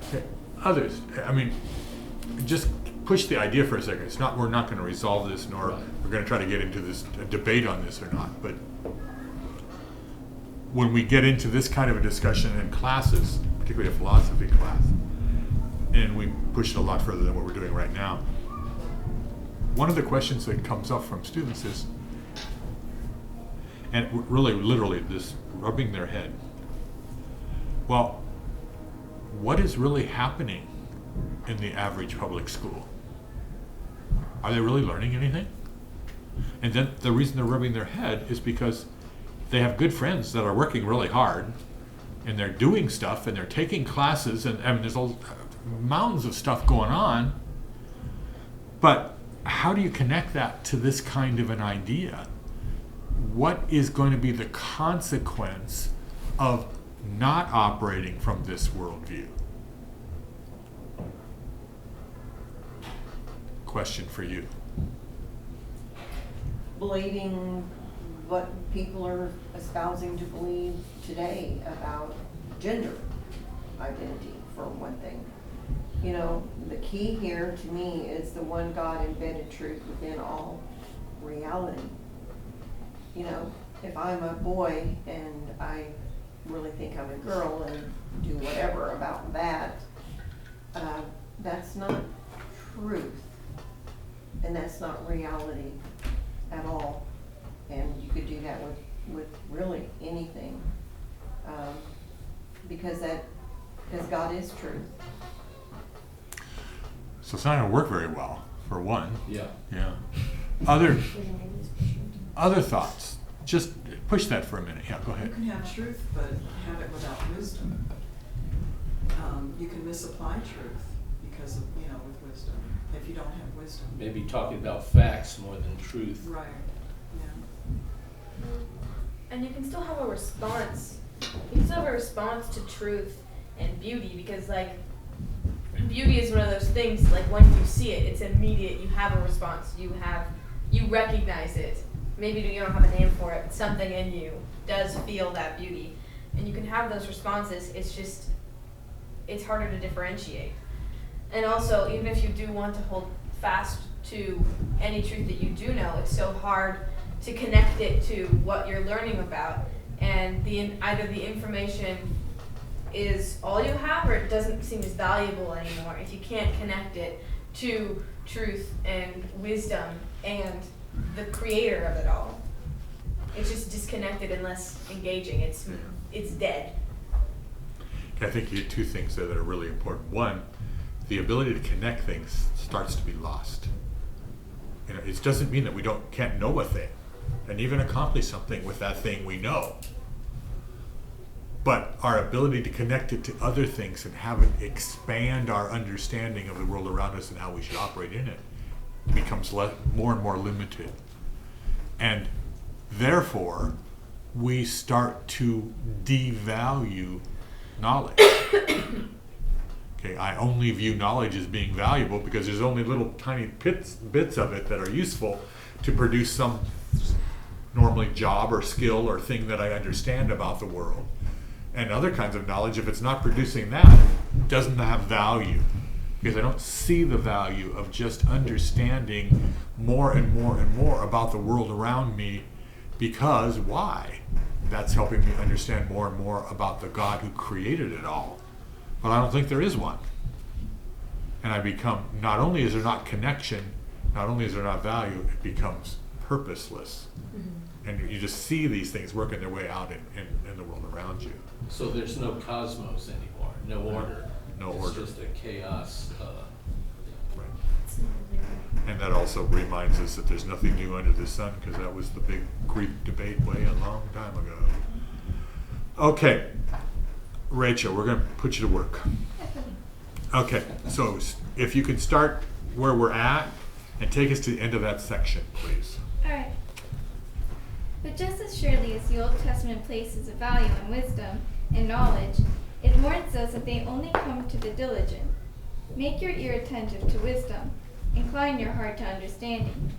Okay. Others, I mean, just push the idea for a second. It's not, we're not going to resolve this, nor Right. we're going to try to get into this debate on this or not, but when we get into this kind of a discussion in classes, particularly a philosophy class, and we push it a lot further than what we're doing right now, one of the questions that comes up from students is, and really literally this rubbing their head, well, what is really happening in the average public school? Are they really learning anything? And then the reason they're rubbing their head is because they have good friends that are working really hard, and they're doing stuff, and they're taking classes, and I mean, there's all mountains of stuff going on. But how do you connect that to this kind of an idea? What is going to be the consequence of not operating from this worldview? Question for you. Believing what people are espousing to believe today about gender identity, for one thing. You know, the key here to me is the one God embedded truth within all reality. You know, if I'm a boy and I really think I'm a girl and do whatever about that, that's not truth. And that's not reality at all. And you could do that with really anything. Because God is truth. So it's not going to work very well, for one. Yeah. Yeah. Other thoughts? Just push that for a minute. Yeah, go You ahead. can have truth, but have it without wisdom. You can misapply truth because of, with wisdom, if you don't have wisdom. Maybe talking about facts more than truth. Right, yeah. And you can still have a response. You can still have a response to truth and beauty, because like beauty is one of those things, like when you see it, it's immediate. You have a response. You recognize it. Maybe you don't have a name for it, but something in you does feel that beauty. And you can have those responses. It's harder to differentiate. And also, even if you do want to hold fast to any truth that you do know, it's so hard to connect it to what you're learning about. And either the information is all you have, or it doesn't seem as valuable anymore if you can't connect it to truth and wisdom and the creator of it all. It's just disconnected and less engaging. It's dead. I think you have two things there that are really important. One, the ability to connect things starts to be lost. It doesn't mean that we can't know a thing and even accomplish something with that thing we know. But our ability to connect it to other things and have it expand our understanding of the world around us and how we should operate in it becomes more and more limited. And therefore, we start to devalue knowledge. Okay, I only view knowledge as being valuable because there's only little tiny bits of it that are useful to produce some normally job or skill or thing that I understand about the world. And other kinds of knowledge, if it's not producing that, doesn't have value. Because I don't see the value of just understanding more and more and more about the world around me. Because why? That's helping me understand more and more about the God who created it all. But I don't think there is one. And I become, not only is there not connection, not only is there not value, it becomes purposeless. Mm-hmm. And you just see these things working their way out in the world around you. So there's no cosmos anymore, no order. No it's order. It's just a chaos. Right. And that also reminds us that there's nothing new under the sun, because that was the big Greek debate way a long time ago. Okay, Rachel, we're going to put you to work. Okay, so if you could start where we're at and take us to the end of that section, please. All right. But just as surely as the Old Testament places a value on wisdom and knowledge, it warns us that they only come to the diligent. Make your ear attentive to wisdom, incline your heart to understanding.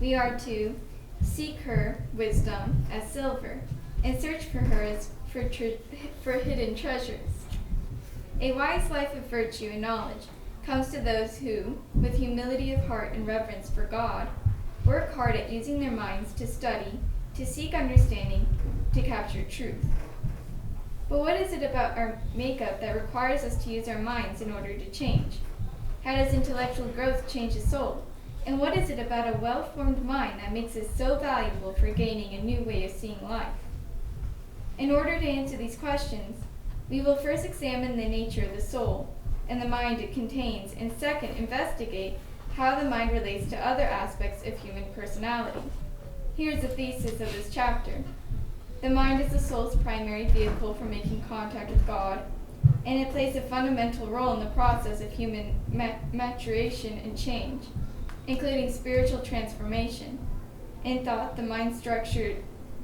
We are to seek her, wisdom, as silver, and search for her as for hidden treasures. A wise life of virtue and knowledge comes to those who, with humility of heart and reverence for God, work hard at using their minds to study, to seek understanding, to capture truth. But what is it about our makeup that requires us to use our minds in order to change? How does intellectual growth change the soul? And what is it about a well-formed mind that makes it so valuable for gaining a new way of seeing life? In order to answer these questions, we will first examine the nature of the soul and the mind it contains, and second, investigate how the mind relates to other aspects of human personality. Here's the thesis of this chapter. The mind is the soul's primary vehicle for making contact with God, and it plays a fundamental role in the process of human maturation and change, including spiritual transformation. In thought, the mind structure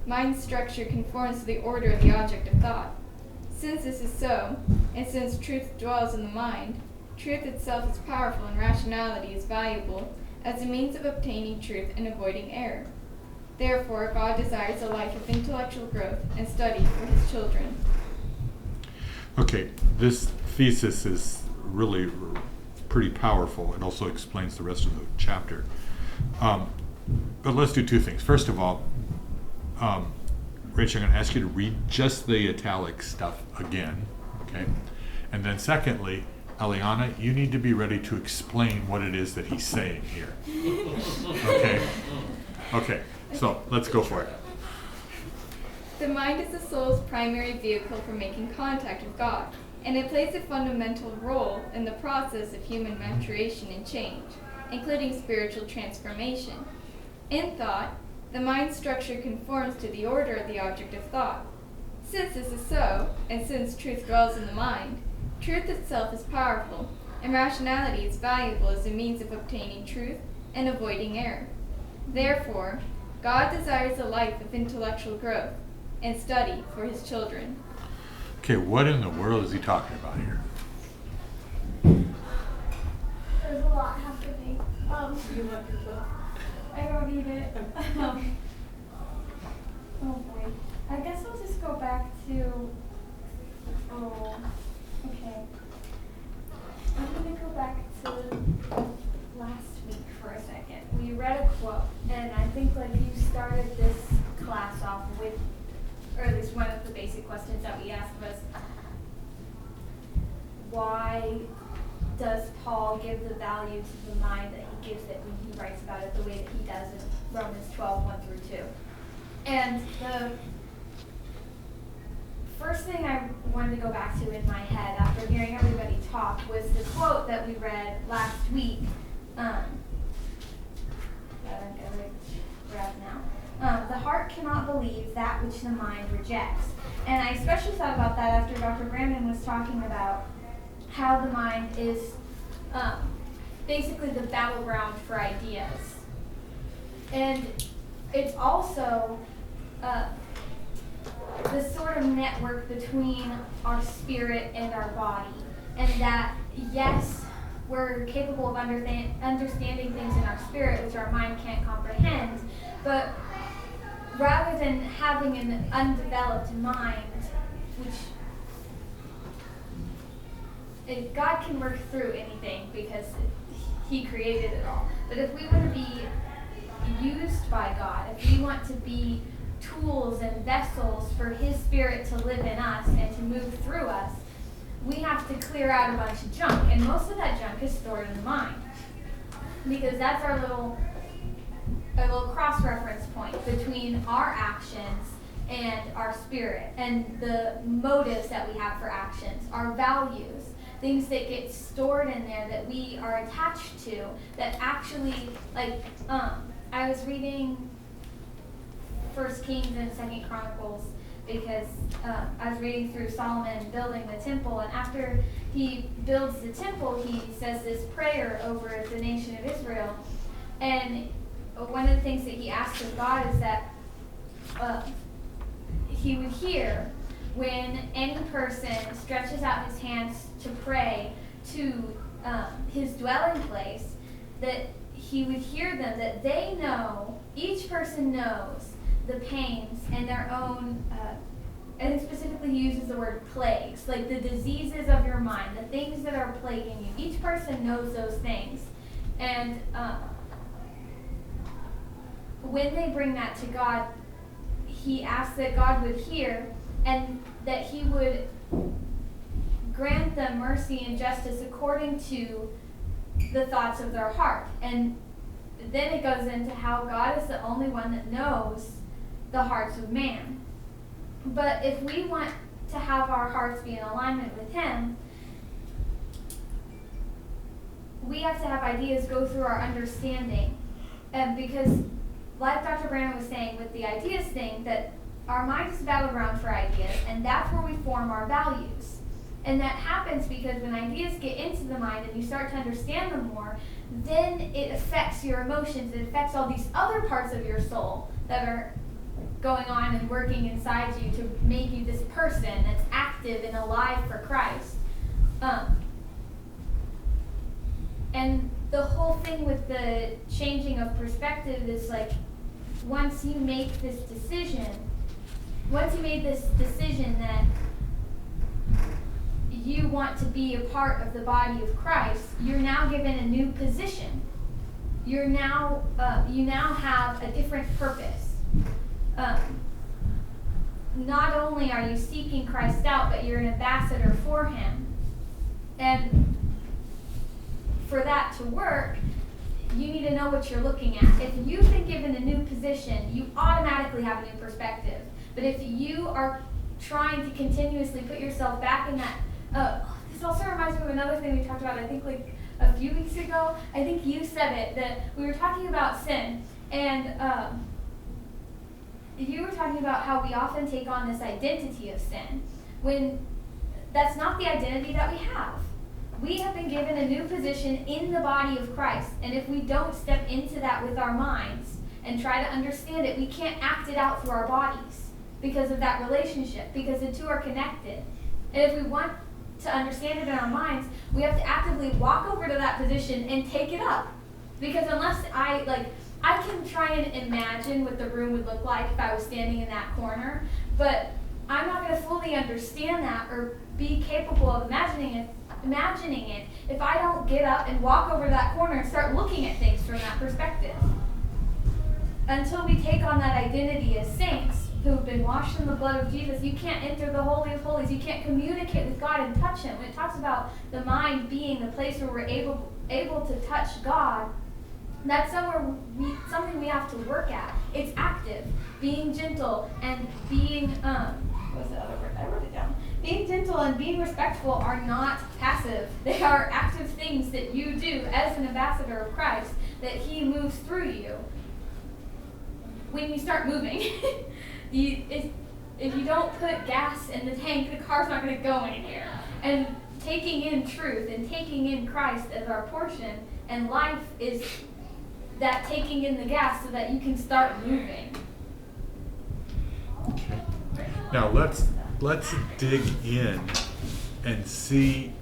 conforms to the order of the object of thought. Since this is so, and since truth dwells in the mind, truth itself is powerful and rationality is valuable as a means of obtaining truth and avoiding error. Therefore, God desires a life of intellectual growth and study for his children. Okay, this thesis is really pretty powerful. It also explains the rest of the chapter. But let's do two things. First of all, Rachel, I'm going to ask you to read just the italic stuff again, okay? And then secondly, Eliana, you need to be ready to explain what it is that he's saying here. Okay? Okay, so let's go for it. The mind is the soul's primary vehicle for making contact with God, and it plays a fundamental role in the process of human maturation and change, including spiritual transformation. In thought, the mind structure conforms to the order of the object of thought. Since this is so, and since truth dwells in the mind, truth itself is powerful, and rationality is valuable as a means of obtaining truth and avoiding error. Therefore, God desires a life of intellectual growth and study for his children. Okay, what in the world is he talking about here? There's a lot happening. You want your book? I don't need it. Oh boy. I guess I'll just go back to. Oh, okay. I'm gonna go back to last week for a second. We read a quote, and I think like you started this class off with, or at least one of the basic questions that we asked was, why does Paul give the value to the mind that he gives it when he writes about it the way that he does in Romans 12:1-2? And the first thing I wanted to go back to in my head after hearing everybody talk was the quote that we read last week. That I'm going to grab now. The heart cannot believe that which the mind rejects. And I especially thought about that after Dr. Brandon was talking about how the mind is basically the battleground for ideas. And it's also the sort of network between our spirit and our body. And that, yes, we're capable of understanding things in our spirit which our mind can't comprehend, but rather than having an undeveloped mind, which God can work through anything because he created it all. But if we want to be used by God, if we want to be tools and vessels for his spirit to live in us and to move through us, we have to clear out a bunch of junk. And most of that junk is stored in the mind. Because that's our little cross-reference point between our actions and our spirit, and the motives that we have for actions, our values, things that get stored in there that we are attached to, that actually, like, I was reading 1 Kings and 2 Chronicles because I was reading through Solomon building the temple, and after he builds the temple, he says this prayer over the nation of Israel, and one of the things that he asks of God is that he would hear when any person stretches out his hands to pray to his dwelling place, that he would hear them, that they know, each person knows the pains and their own, and it specifically uses the word plagues, like the diseases of your mind, the things that are plaguing you. Each person knows those things. And when they bring that to God, he asks that God would hear and that he would grant them mercy and justice according to the thoughts of their heart. And then it goes into how God is the only one that knows the hearts of man. But if we want to have our hearts be in alignment with him, we have to have ideas go through our understanding. Because, like Dr. Brandon was saying with the ideas thing, that our mind is a battleground for ideas, and that's where we form our values. And that happens because when ideas get into the mind and you start to understand them more, then it affects your emotions. It affects all these other parts of your soul that are going on and working inside you to make you this person that's active and alive for Christ. And the whole thing with the changing of perspective is like, once you make this decision, once you made this decision that you want to be a part of the body of Christ, you're now given a new position. You now have a different purpose. Not only are you seeking Christ out, but you're an ambassador for him. And for that to work, you need to know what you're looking at. If you've been given a new position, you automatically have a new perspective. But if you are trying to continuously put yourself back in that, this also reminds me of another thing we talked about, I think like a few weeks ago. I think you said it, that we were talking about sin. And you were talking about how we often take on this identity of sin, when that's not the identity that we have. We have been given a new position in the body of Christ, and if we don't step into that with our minds and try to understand it, we can't act it out through our bodies because of that relationship, because the two are connected. And if we want to understand it in our minds, we have to actively walk over to that position and take it up. Because unless I can try and imagine what the room would look like if I was standing in that corner, but I'm not going to fully understand that or be capable of imagining it if I don't get up and walk over to that corner and start looking at things from that perspective. Until we take on that identity as saints who've been washed in the blood of Jesus, you can't enter the Holy of Holies. You can't communicate with God and touch him. When it talks about the mind being the place where we're able to touch God, that's something we have to work at. It's active. Being gentle and being, what's the other word? I wrote it down. Being gentle and being respectful are not passive. They are active things that you do as an ambassador of Christ, that he moves through you. When you start moving, if you don't put gas in the tank, the car's not going to go anywhere. And taking in truth and taking in Christ as our portion, and life is that taking in the gas so that you can start moving. Okay. Now let's dig in and see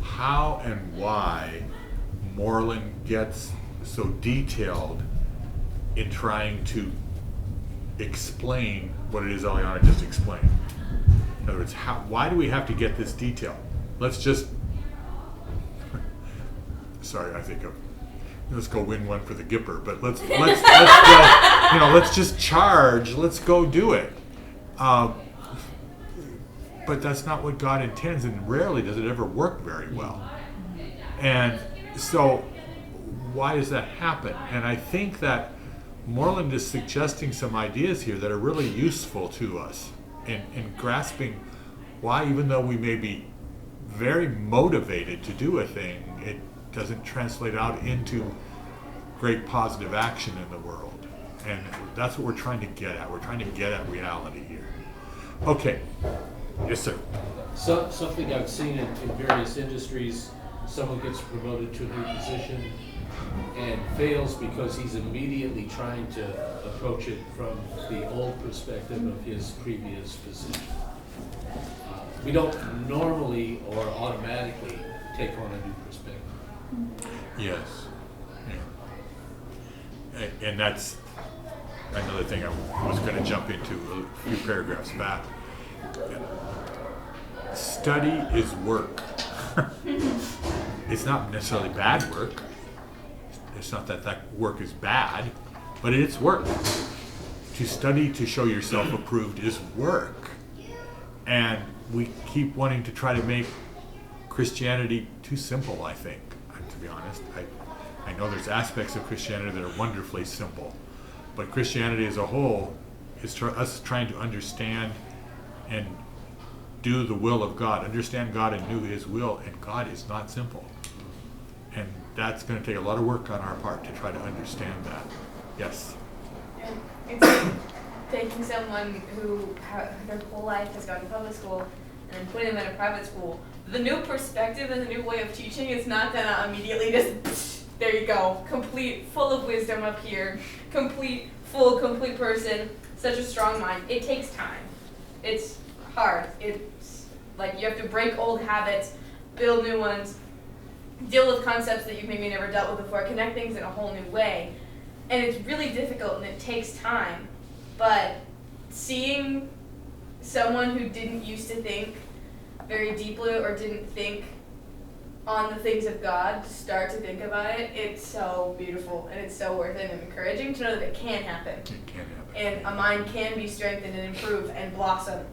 how and why Moreland gets so detailed in trying to explain what it is Eliana just explained. In other words, why do we have to get this detail? Let's just sorry, I think let's go win one for the Gipper, but let's go, let's just charge, let's go do it. But that's not what God intends, and rarely does it ever work very well. And so why does that happen? And I think that Moreland is suggesting some ideas here that are really useful to us in grasping why, even though we may be very motivated to do a thing, it doesn't translate out into great positive action in the world. And that's what we're trying to get at. We're trying to get at reality here. Okay. Yes, sir. Something I've seen in various industries, someone gets promoted to a new position and fails because he's immediately trying to approach it from the old perspective of his previous position. We don't normally or automatically take on a new perspective. Yes. Yeah. And that's another thing I was going to jump into a few paragraphs back. Study is work. It's not necessarily bad work. It's not that work is bad, but it's work. To study to show yourself approved is work. And we keep wanting to try to make Christianity too simple, I think, to be honest. I know there's aspects of Christianity that are wonderfully simple, but Christianity as a whole is us trying to understand and do the will of God, understand God and do his will, and God is not simple. And that's going to take a lot of work on our part to try to understand that. Yes. And it's like taking someone who their whole life has gone to public school and then putting them in a private school. The new perspective and the new way of teaching is not gonna immediately just, there you go, complete, full of wisdom up here, complete person, such a strong mind. It takes time. It's hard. It's like you have to break old habits, build new ones, deal with concepts that you've maybe never dealt with before, connect things in a whole new way. And it's really difficult and it takes time. But seeing someone who didn't used to think very deeply or didn't think on the things of God start to think about it, it's so beautiful and it's so worth it and encouraging to know that it can happen. It can happen. And a mind can be strengthened and improved and blossom,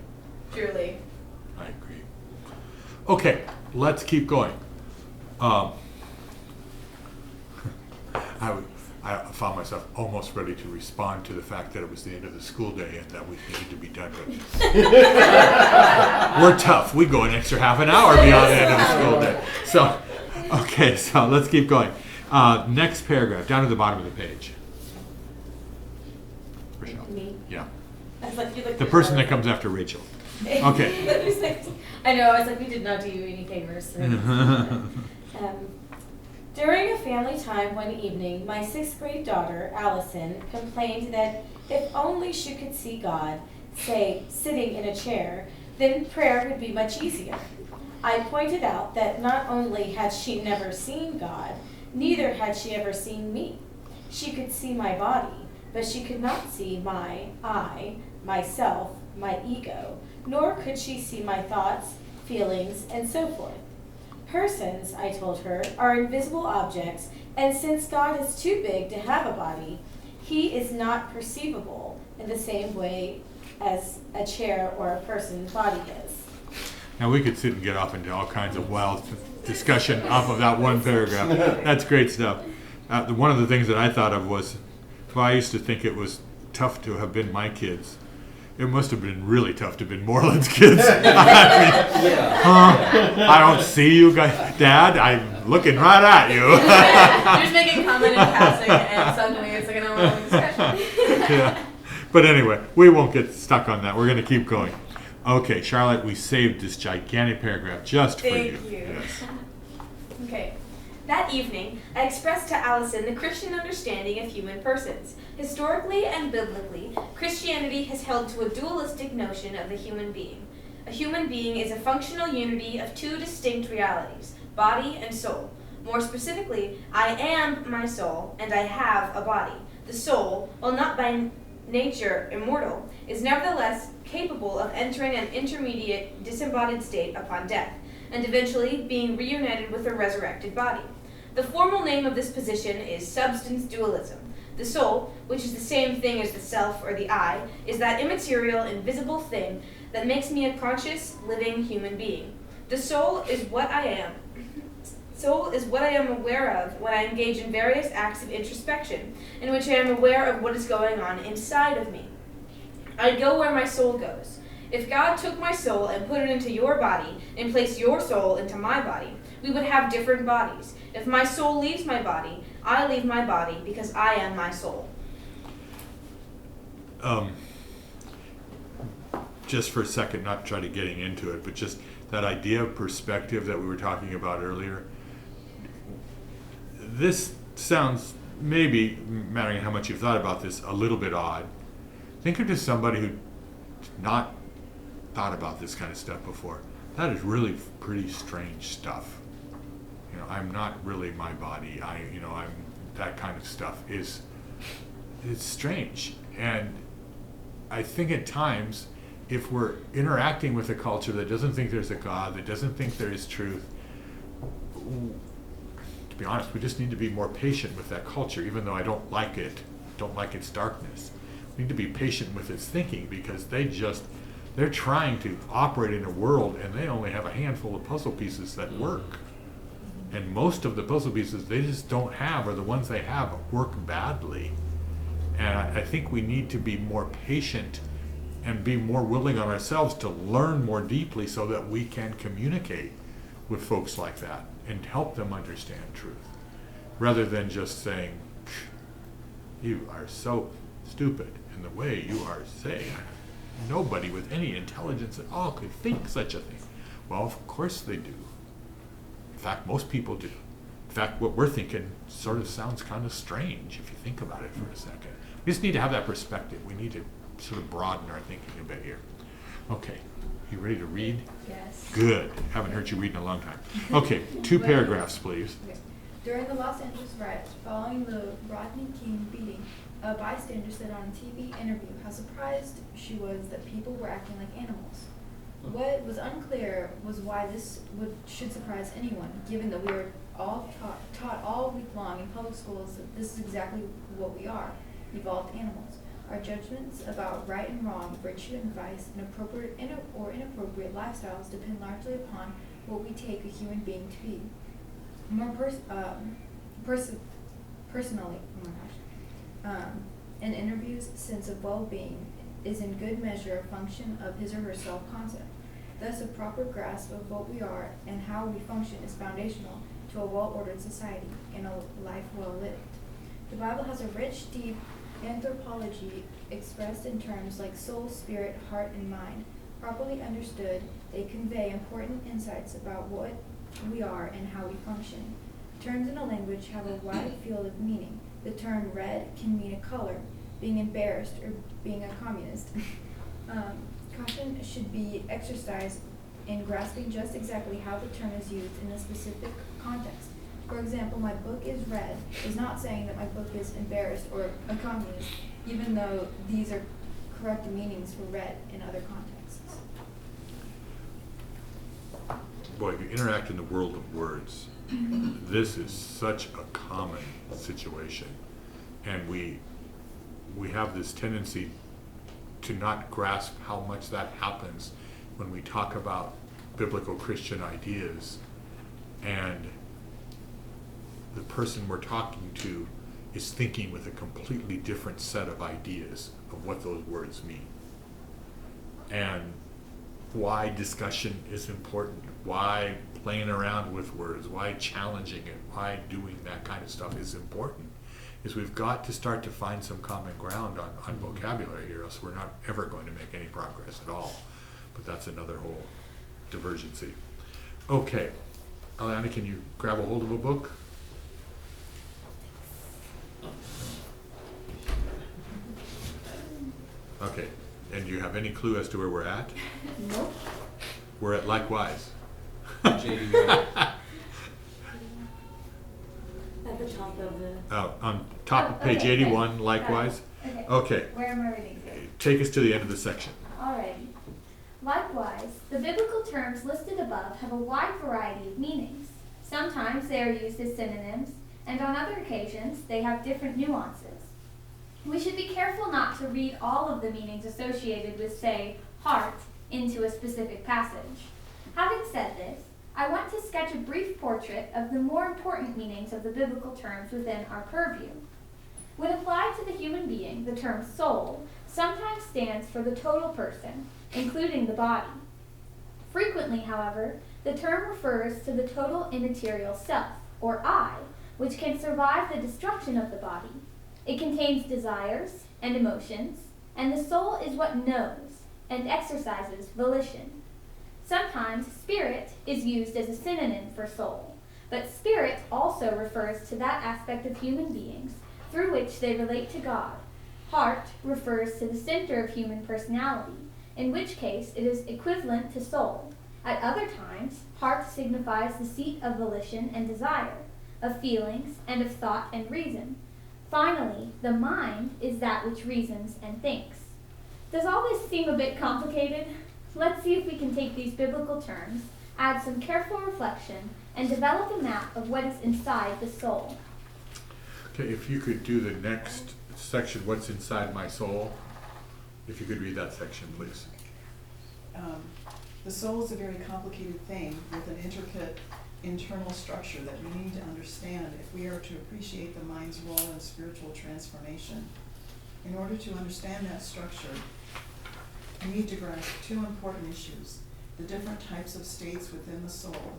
truly. I agree. Okay, let's keep going. I found myself almost ready to respond to the fact that it was the end of the school day and that we needed to be done with it. We're tough. We go an extra half an hour beyond the end of the school day. So, okay, so let's keep going. Next paragraph, down to the bottom of the page. Rochelle. Me? Yeah. I was like, you look The person that comes after Rachel. Okay. I know, I was like, we did not do you any favors. During a family time one evening, my 6th grade daughter, Allison, complained that if only she could see God, say, sitting in a chair, then prayer would be much easier. I pointed out that not only had she never seen God, neither had she ever seen me. She could see my body, but she could not see I, myself, my ego, nor could she see my thoughts, feelings, and so forth. Persons, I told her, are invisible objects, and since God is too big to have a body, he is not perceivable in the same way as a chair or a person's body is. Now we could sit and get off into all kinds of wild discussion off of that one paragraph. That's great stuff. One of the things that I thought of was, well, I used to think it was tough to have been my kids. It must have been really tough to have been Moreland's kids. I mean, I don't see you guys, Dad. I'm looking right at you. You're just making comment in passing, and suddenly it's like an ongoing discussion. Yeah. But anyway, we won't get stuck on that. We're going to keep going. Okay, Charlotte, we saved this gigantic paragraph just for you. Thank you. Yes. Okay. That evening, I expressed to Allison the Christian understanding of human persons. Historically and biblically, Christianity has held to a dualistic notion of the human being. A human being is a functional unity of two distinct realities, body and soul. More specifically, I am my soul, and I have a body. The soul, while not by nature immortal, is nevertheless capable of entering an intermediate disembodied state upon death, and eventually being reunited with a resurrected body. The formal name of this position is substance dualism. The soul, which is the same thing as the self or the I, is that immaterial, invisible thing that makes me a conscious, living human being. The soul is what I am. Soul is what I am aware of when I engage in various acts of introspection, in which I am aware of what is going on inside of me. I go where my soul goes. If God took my soul and put it into your body and placed your soul into my body, we would have different bodies. If my soul leaves my body, I leave my body because I am my soul. Just for a second, not try to getting into it, but just that idea of perspective that we were talking about earlier. This sounds, maybe, mattering how much you've thought about this, a little bit odd. Think of just somebody who not thought about this kind of stuff before. That is really pretty strange stuff. You know, I'm not really my body. I'm that kind of stuff it's strange. And I think at times, if we're interacting with a culture that doesn't think there's a God, that doesn't think there is truth, to be honest, we just need to be more patient with that culture, even though I don't like it, don't like its darkness. We need to be patient with its thinking because they're trying to operate in a world and they only have a handful of puzzle pieces that work. And most of the puzzle pieces they just don't have, or the ones they have work badly. And I think we need to be more patient and be more willing on ourselves to learn more deeply so that we can communicate with folks like that and help them understand truth, rather than just saying, you are so stupid in the way you are saying. Nobody with any intelligence at all could think such a thing. Well, of course they do. In fact, most people do. In fact, what we're thinking sort of sounds kind of strange if you think about it for a second. We just need to have that perspective. We need to sort of broaden our thinking a bit here. Okay, you ready to read? Yes. Good. Haven't heard you read in a long time. Okay, 2 paragraphs, please. Okay. During the Los Angeles riots following the Rodney King beating, a bystander said on a TV interview how surprised she was that people were acting like animals. What was unclear was why this should surprise anyone, given that we were all taught all week long in public schools that this is exactly what we are, evolved animals. Our judgments about right and wrong, virtue and vice, and appropriate or inappropriate lifestyles depend largely upon what we take a human being to be. More personally, oh my gosh, an interview's sense of well-being is in good measure a function of his or her self-concept. Thus, a proper grasp of what we are and how we function is foundational to a well-ordered society and a life well lived. The Bible has a rich, deep anthropology expressed in terms like soul, spirit, heart, and mind. Properly understood, they convey important insights about what we are and how we function. Terms in a language have a wide field of meaning. The term red can mean a color, being embarrassed, or being a communist. Caution should be exercised in grasping just exactly how the term is used in a specific context. For example, my book is red is not saying that my book is embarrassed or a communist, even though these are correct meanings for red in other contexts. Boy, if you interact in the world of words, this is such a common situation. And we have this tendency to not grasp how much that happens when we talk about biblical Christian ideas, and the person we're talking to is thinking with a completely different set of ideas of what those words mean. And why discussion is important, why playing around with words, why challenging it, why doing that kind of stuff is important, is we've got to start to find some common ground on vocabulary here, else we're not ever going to make any progress at all. But that's another whole divergency. Okay, Alana, can you grab a hold of a book? Okay, and do you have any clue as to where we're at? Nope. We're at Likewise. J.D. Wright. At the top of the. On top of page okay, 81, okay. Likewise. Okay. Okay, Where am I reading to? take us to the end of the section. Alrighty. Likewise, the biblical terms listed above have a wide variety of meanings. Sometimes they are used as synonyms, and on other occasions they have different nuances. We should be careful not to read all of the meanings associated with, say, heart into a specific passage. Having said this, I want to sketch a brief portrait of the more important meanings of the biblical terms within our purview. When applied to the human being, the term soul sometimes stands for the total person, including the body. Frequently, however, the term refers to the total immaterial self, or I, which can survive the destruction of the body. It contains desires and emotions, and the soul is what knows and exercises volition. Sometimes spirit is used as a synonym for soul, but spirit also refers to that aspect of human beings through which they relate to God. Heart refers to the center of human personality, in which case it is equivalent to soul. At other times, heart signifies the seat of volition and desire, of feelings and of thought and reason. Finally, the mind is that which reasons and thinks. Does all this seem a bit complicated? Let's see if we can take these biblical terms, add some careful reflection, and develop a map of what is inside the soul. Okay, if you could do the next section, What's Inside My Soul? If you could read that section, please. The soul is a very complicated thing with an intricate internal structure that we need to understand if we are to appreciate the mind's role in spiritual transformation. In order to understand that structure, we need to grasp two important issues: the different types of states within the soul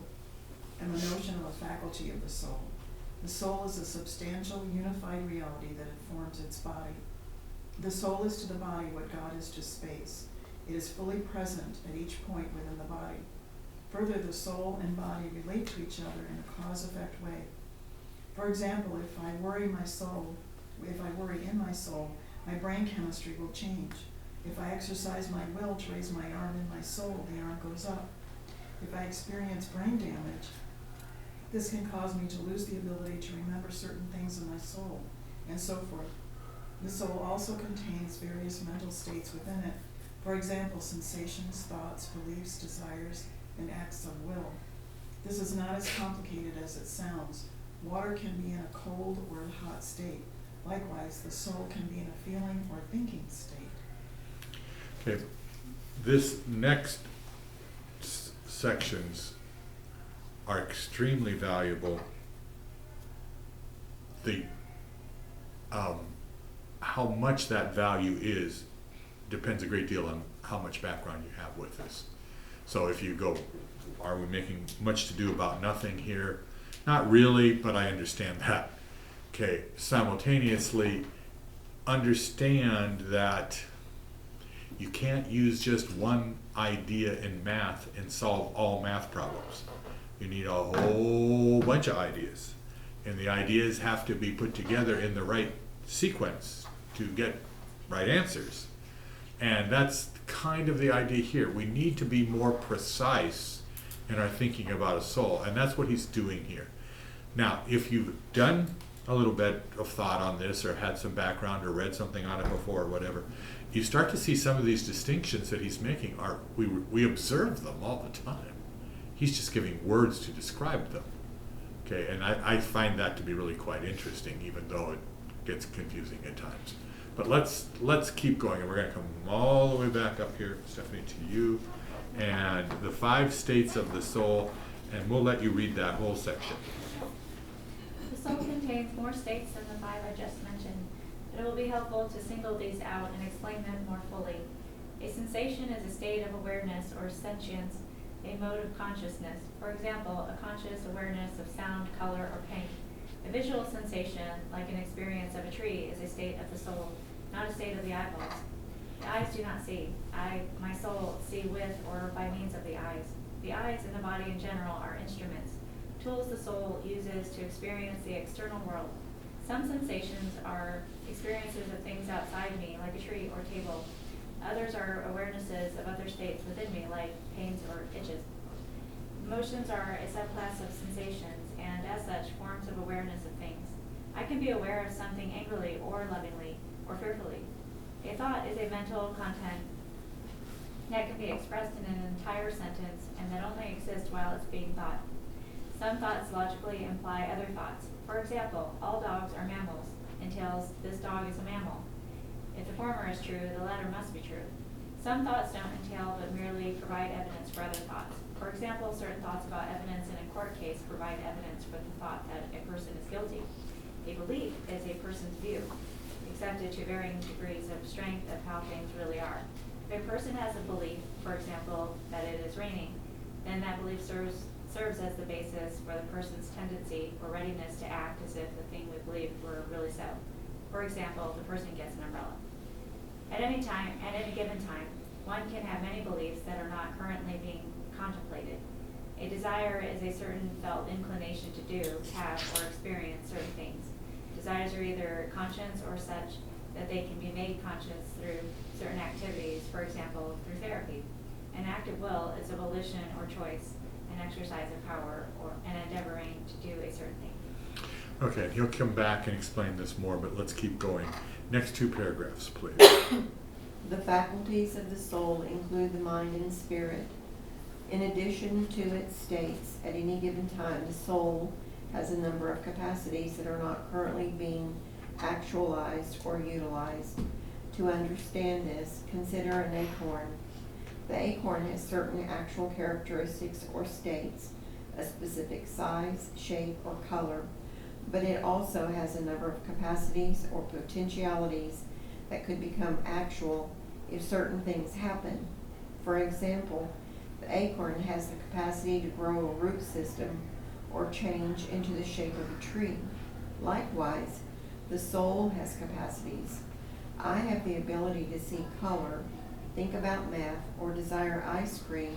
and the notion of a faculty of the soul. The soul is a substantial, unified reality that informs its body. The soul is to the body what God is to space. It is fully present at each point within the body. Further, the soul and body relate to each other in a cause-effect way. For example, if I worry in my soul, my brain chemistry will change. If I exercise my will to raise my arm in my soul, the arm goes up. If I experience brain damage, this can cause me to lose the ability to remember certain things in my soul, and so forth. The soul also contains various mental states within it. For example, sensations, thoughts, beliefs, desires, and acts of will. This is not as complicated as it sounds. Water can be in a cold or a hot state. Likewise, the soul can be in a feeling or thinking state. Okay, this next sections are extremely valuable. The how much that value is depends a great deal on how much background you have with this. So if you go, are we making much to do about nothing here? Not really, but I understand that. Okay, simultaneously, understand that you can't use just one idea in math and solve all math problems. You need a whole bunch of ideas. And the ideas have to be put together in the right sequence to get right answers. And that's kind of the idea here. We need to be more precise in our thinking about a soul, and that's what he's doing here. Now, if you've done a little bit of thought on this or had some background or read something on it before or whatever, you start to see some of these distinctions that he's making are, we observe them all the time. He's just giving words to describe them. Okay, and I find that to be really quite interesting, even though it gets confusing at times. But let's keep going, and we're going to come all the way back up here, Stephanie, to you, and the 5 states of the soul, and we'll let you read that whole section. The soul contains more states than the 5 I just mentioned, but it will be helpful to single these out and explain them more fully. A sensation is a state of awareness or sentience, a mode of consciousness. For example, a conscious awareness of sound, color, or paint. A visual sensation, like an experience of a tree, is a state of the soul, not a state of the eyeballs. The eyes do not see. My soul, see with or by means of the eyes. The eyes and the body in general are instruments, tools the soul uses to experience the external world. Some sensations are experiences of things outside me, like a tree or table. Others are awarenesses of other states within me, like pains or itches. Emotions are a subclass of sensations, and as such, forms of awareness of things. I can be aware of something angrily or lovingly or fearfully. A thought is a mental content that can be expressed in an entire sentence and that only exists while it's being thought. Some thoughts logically imply other thoughts. For example, all dogs are mammals entails this dog is a mammal. If the former is true, the latter must be true. Some thoughts don't entail but merely provide evidence for other thoughts. For example, certain thoughts about evidence in a court case provide evidence for the thought that a person is guilty. A belief is a person's view, accepted to varying degrees of strength of how things really are. If a person has a belief, for example, that it is raining, then that belief serves as the basis for the person's tendency or readiness to act as if the thing we believed were really so. For example, the person gets an umbrella. At any given time, one can have many beliefs that are not currently being contemplated. A desire is a certain felt inclination to do, have, or experience certain things. Desires are either conscious or such that they can be made conscious through certain activities, for example, through therapy. An act of will is a volition or choice, an exercise of power, or an endeavoring to do a certain thing. Okay, he'll come back and explain this more, but let's keep going. Next 2 paragraphs, please. The faculties of the soul include the mind and spirit. In addition to its states, at any given time, the soul has a number of capacities that are not currently being actualized or utilized. To understand this, consider an acorn. The acorn has certain actual characteristics or states, a specific size, shape, or color, but it also has a number of capacities or potentialities that could become actual if certain things happen. For example, the acorn has the capacity to grow a root system or change into the shape of a tree. Likewise, the soul has capacities. I have the ability to see color, think about math, or desire ice cream,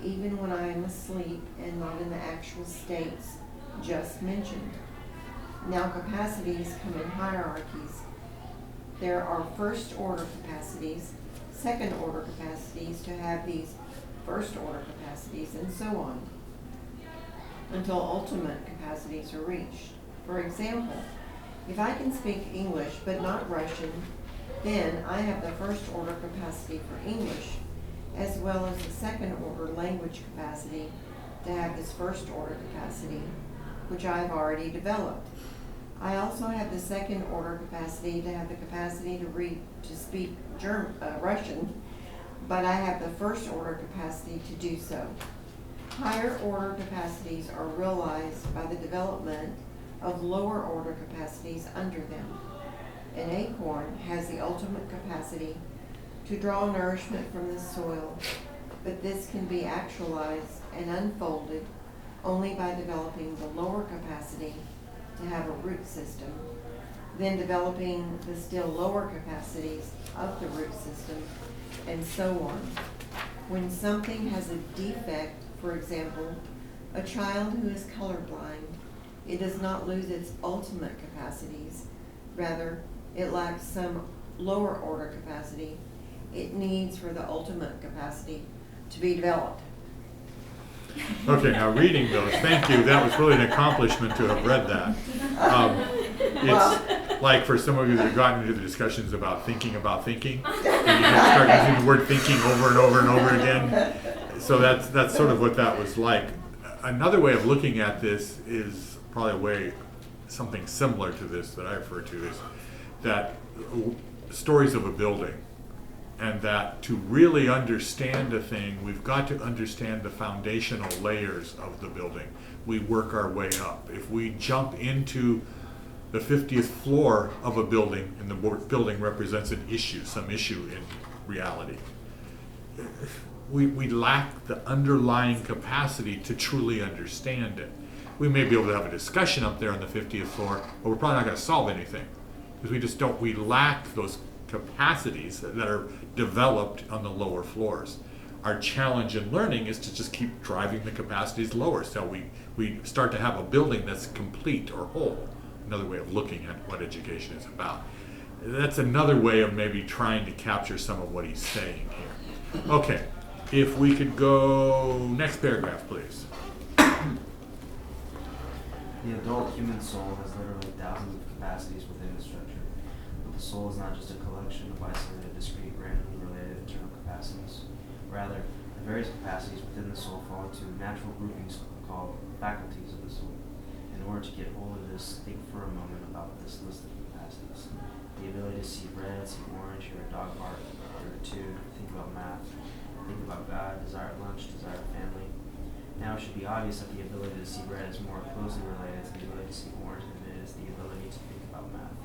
even when I am asleep and not in the actual states just mentioned. Now, capacities come in hierarchies. There are first order capacities, second order capacities to have these first order capacities, and so on, until ultimate capacities are reached. For example, if I can speak English but not Russian, then I have the first order capacity for English, as well as the second order language capacity to have this first order capacity, which I have already developed. I also have the second order capacity to have the capacity to speak Russian, but I have the first order capacity to do so. Higher order capacities are realized by the development of lower order capacities under them. An acorn has the ultimate capacity to draw nourishment from the soil, but this can be actualized and unfolded only by developing the lower capacity to have a root system, then developing the still lower capacities of the root system, and so on. When something has a defect, for example, a child who is colorblind, it does not lose its ultimate capacities. Rather, it lacks some lower order capacity it needs for the ultimate capacity to be developed. Okay, now reading those, thank you. That was really an accomplishment to have read that. It's like for some of you that have gotten into the discussions about thinking, and you just start using the word thinking over and over and over again. So that's sort of what that was like. Another way of looking at this is probably a way, something similar to this that I refer to, is that stories of a building. And that to really understand a thing, we've got to understand the foundational layers of the building. We work our way up. If we jump into the 50th floor of a building, and the building represents an issue, some issue in reality, we lack the underlying capacity to truly understand it. We may be able to have a discussion up there on the 50th floor, but we're probably not going to solve anything, because we lack those capacities that are developed on the lower floors. Our challenge in learning is to just keep driving the capacities lower, so we start to have a building that's complete or whole. Another way of looking at what education is about. That's another way of maybe trying to capture some of what he's saying here. Okay, if we could go next paragraph, please. The adult human soul has literally thousands of capacities within its structure, but the soul is not just a collection of isolated, discrete, randomly related internal capacities. Rather, the various capacities within the soul fall into natural groupings called faculties of the soul. In order to get hold of this, think for a moment about this list of capacities. The ability to see red, see orange, hear a dog bark, hear a tune, think about math, think about God, desire lunch, desire family. Now it should be obvious that the ability to see red is more closely related to the ability to see orange than it is the ability to think about math.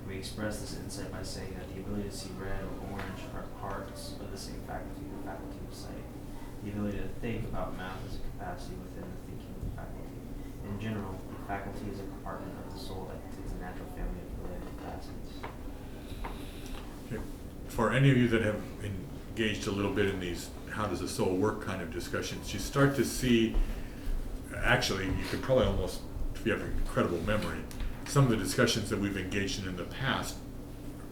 We express this insight by saying that the ability to see red or orange are parts of the same faculty, the faculty of sight. The ability to think about math is a capacity within the thinking faculty. In general, the faculty is a compartment of the soul that contains a natural family of related capacities. Okay. For any of you that have engaged a little bit in these how does the soul work kind of discussions, you start to see, actually, you could probably almost, if you have an incredible memory, some of the discussions that we've engaged in the past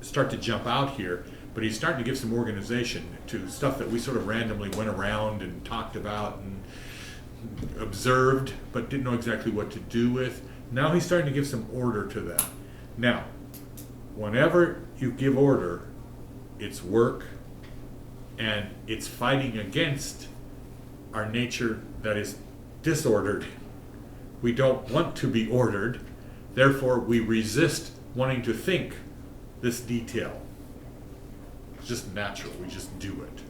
start to jump out here, but he's starting to give some organization to stuff that we sort of randomly went around and talked about and observed, but didn't know exactly what to do with. Now he's starting to give some order to that. Now, whenever you give order, it's work, and it's fighting against our nature that is disordered. We don't want to be ordered, therefore we resist wanting to think this detail. It's just natural, we just do it.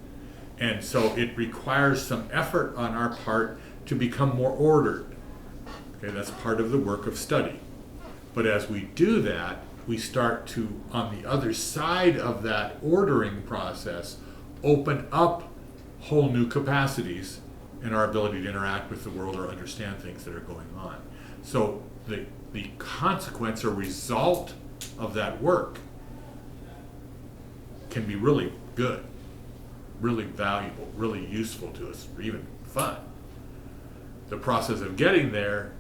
And so it requires some effort on our part to become more ordered. Okay, that's part of the work of study. But as we do that, we start to, on the other side of that ordering process, open up whole new capacities and our ability to interact with the world or understand things that are going on. So the consequence or result of that work can be really good, really valuable, really useful to us, or even fun. The process of getting there,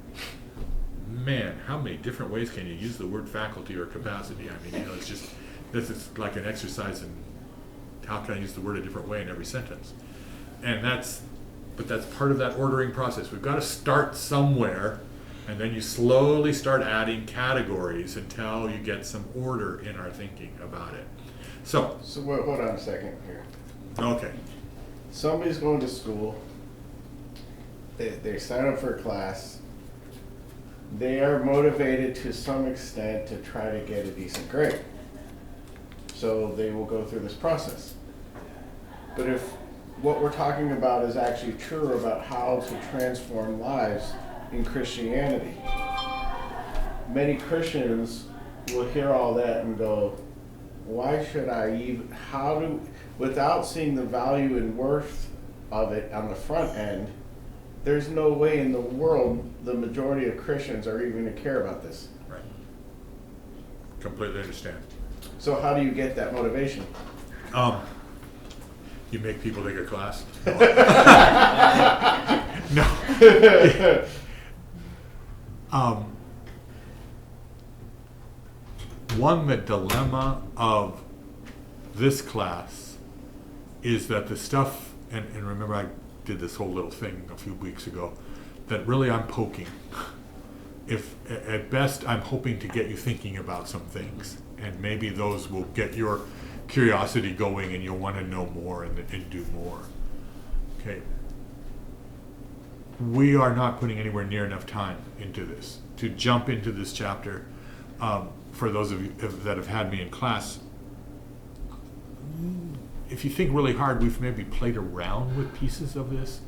man, how many different ways can you use the word faculty or capacity? I mean, it's just, this is like an exercise in how can I use the word a different way in every sentence. And that's part of that ordering process. We've got to start somewhere, and then you slowly start adding categories until you get some order in our thinking about it. So hold on a second here. okay. Somebody's going to school, they sign up for a class, they are motivated to some extent to try to get a decent grade. So they will go through this process. But if what we're talking about is actually true about how to transform lives in Christianity, many Christians will hear all that and go, why should I even, without seeing the value and worth of it on the front end, there's no way in the world the majority of Christians are even going to care about this. Right. Completely understand. So how do you get that motivation? You make people take a class? No. The dilemma of this class is that the stuff, and remember I did this whole little thing a few weeks ago, that really I'm poking. If at best I'm hoping to get you thinking about some things, and maybe those will get your curiosity going and you'll want to know more and do more. Okay. We are not putting anywhere near enough time into this to jump into this chapter. For those of you that have had me in class, if you think really hard, we've maybe played around with pieces of this,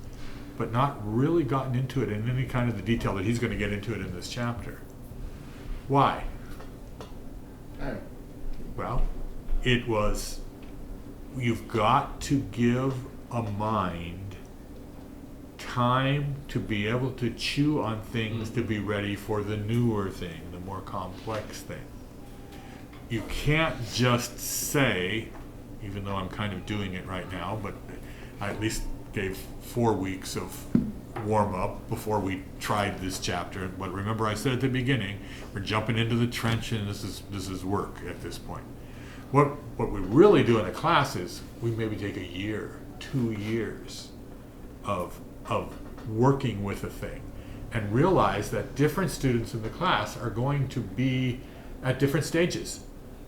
but not really gotten into it in any kind of the detail that he's going to get into it in this chapter. Why? Well, it was, you've got to give a mind time to be able to chew on things to be ready for the newer thing, the more complex thing. You can't just say, even though I'm kind of doing it right now, but I at least gave 4 weeks of warm-up before we tried this chapter. But remember I said at the beginning, we're jumping into the trench and this is work at this point. What we really do in a class is we maybe take a year, 2 years of working with a thing and realize that different students in the class are going to be at different stages.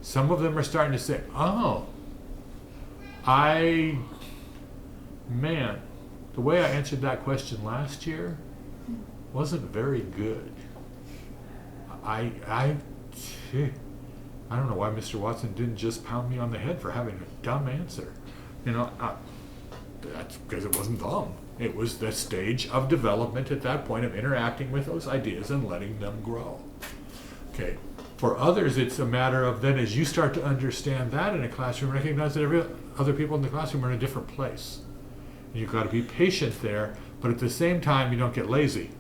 Some of them are starting to say, oh, the way I answered that question last year wasn't very good. I don't know why Mr. Watson didn't just pound me on the head for having a dumb answer. That's because it wasn't dumb. It was the stage of development at that point of interacting with those ideas and letting them grow. Okay. For others, it's a matter of then as you start to understand that in a classroom, recognize that other people in the classroom are in a different place. And you've got to be patient there, but at the same time, you don't get lazy.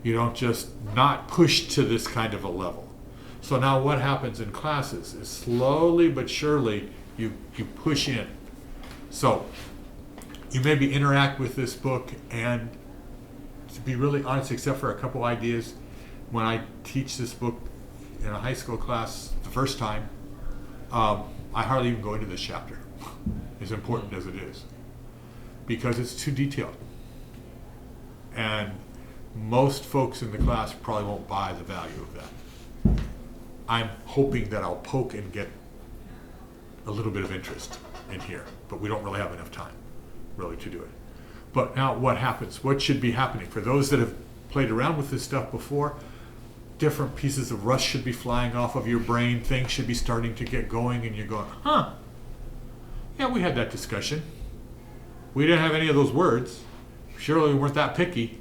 You don't just not push to this kind of a level. So now what happens in classes is slowly but surely you push in. So you maybe interact with this book, and to be really honest, except for a couple ideas, when I teach this book in a high school class the first time, I hardly even go into this chapter, as important as it is, because it's too detailed. And most folks in the class probably won't buy the value of that. I'm hoping that I'll poke and get a little bit of interest in here, but we don't really have enough time really to do it. But now what happens? What should be happening? For those that have played around with this stuff before, different pieces of rust should be flying off of your brain, things should be starting to get going, and you're going, yeah, we had that discussion. We didn't have any of those words. Surely we weren't that picky.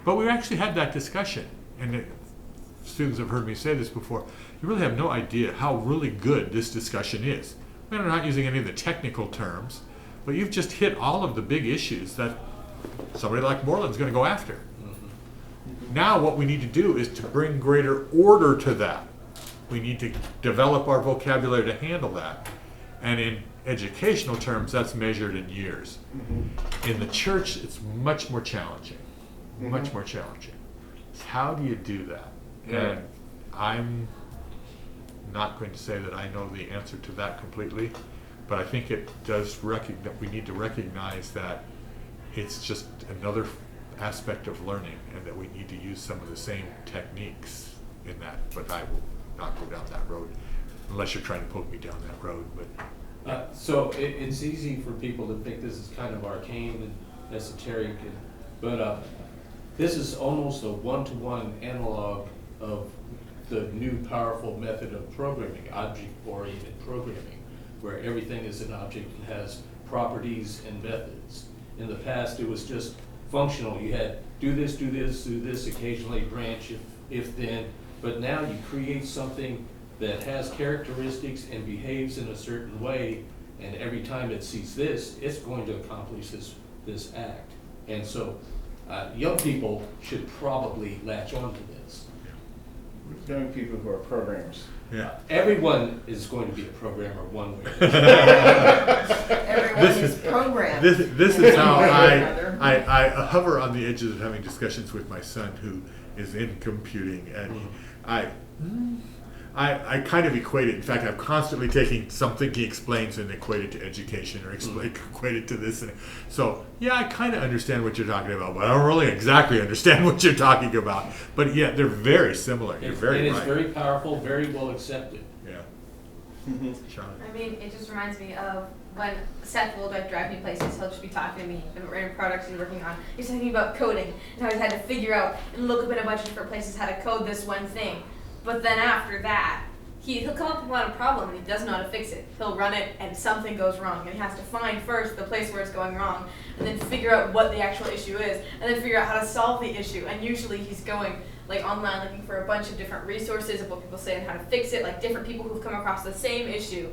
But we actually had that discussion. And students have heard me say this before. You really have no idea how really good this discussion is. We're not using any of the technical terms, but you've just hit all of the big issues that somebody like Moreland's going to go after. Mhm. Now what we need to do is to bring greater order to that. We need to develop our vocabulary to handle that. And in educational terms, that's measured in years. In the church, it's much more challenging. Much more challenging. So how do you do that? And I'm not going to say that I know the answer to that completely, but I think it does we need to recognize that it's just another aspect of learning, and that we need to use some of the same techniques in that. But I will not go down that road unless you're trying to poke me down that road. But So it's easy for people to think this is kind of arcane and esoteric, but this is almost a one-to-one analog of the new powerful method of programming, object-oriented programming, where everything is an object and has properties and methods. In the past, it was just functional. You had do this, do this, do this, occasionally branch if then, but now you create something that has characteristics and behaves in a certain way, and every time it sees this, it's going to accomplish this act. And so young people should probably latch on to this. Young people who are programmers. yeah. Everyone is going to be a programmer one way. Everyone This is is- programmed. This is how Another. I hover on the edges of having discussions with my son who is in computing, and I kind of equate it. In fact, I'm constantly taking something he explains and equate it to education, or equate it to this. And so, yeah, I kind of understand what you're talking about, but I don't really exactly understand what you're talking about. But yeah, they're very similar. You're very And right. it's very powerful, very well accepted. Yeah. Sean? I mean, it just reminds me of when Seth will like drive me places. He'll just be talking to me and products he's working on. He's talking about coding and how he's had to figure out and look up in a bunch of different places how to code this one thing. But then after that, he'll come up with a problem and he doesn't know how to fix it. He'll run it and something goes wrong, and he has to find first the place where it's going wrong, and then figure out what the actual issue is, and then figure out how to solve the issue. And usually he's going like online looking for a bunch of different resources of what people say and how to fix it, like different people who've come across the same issue,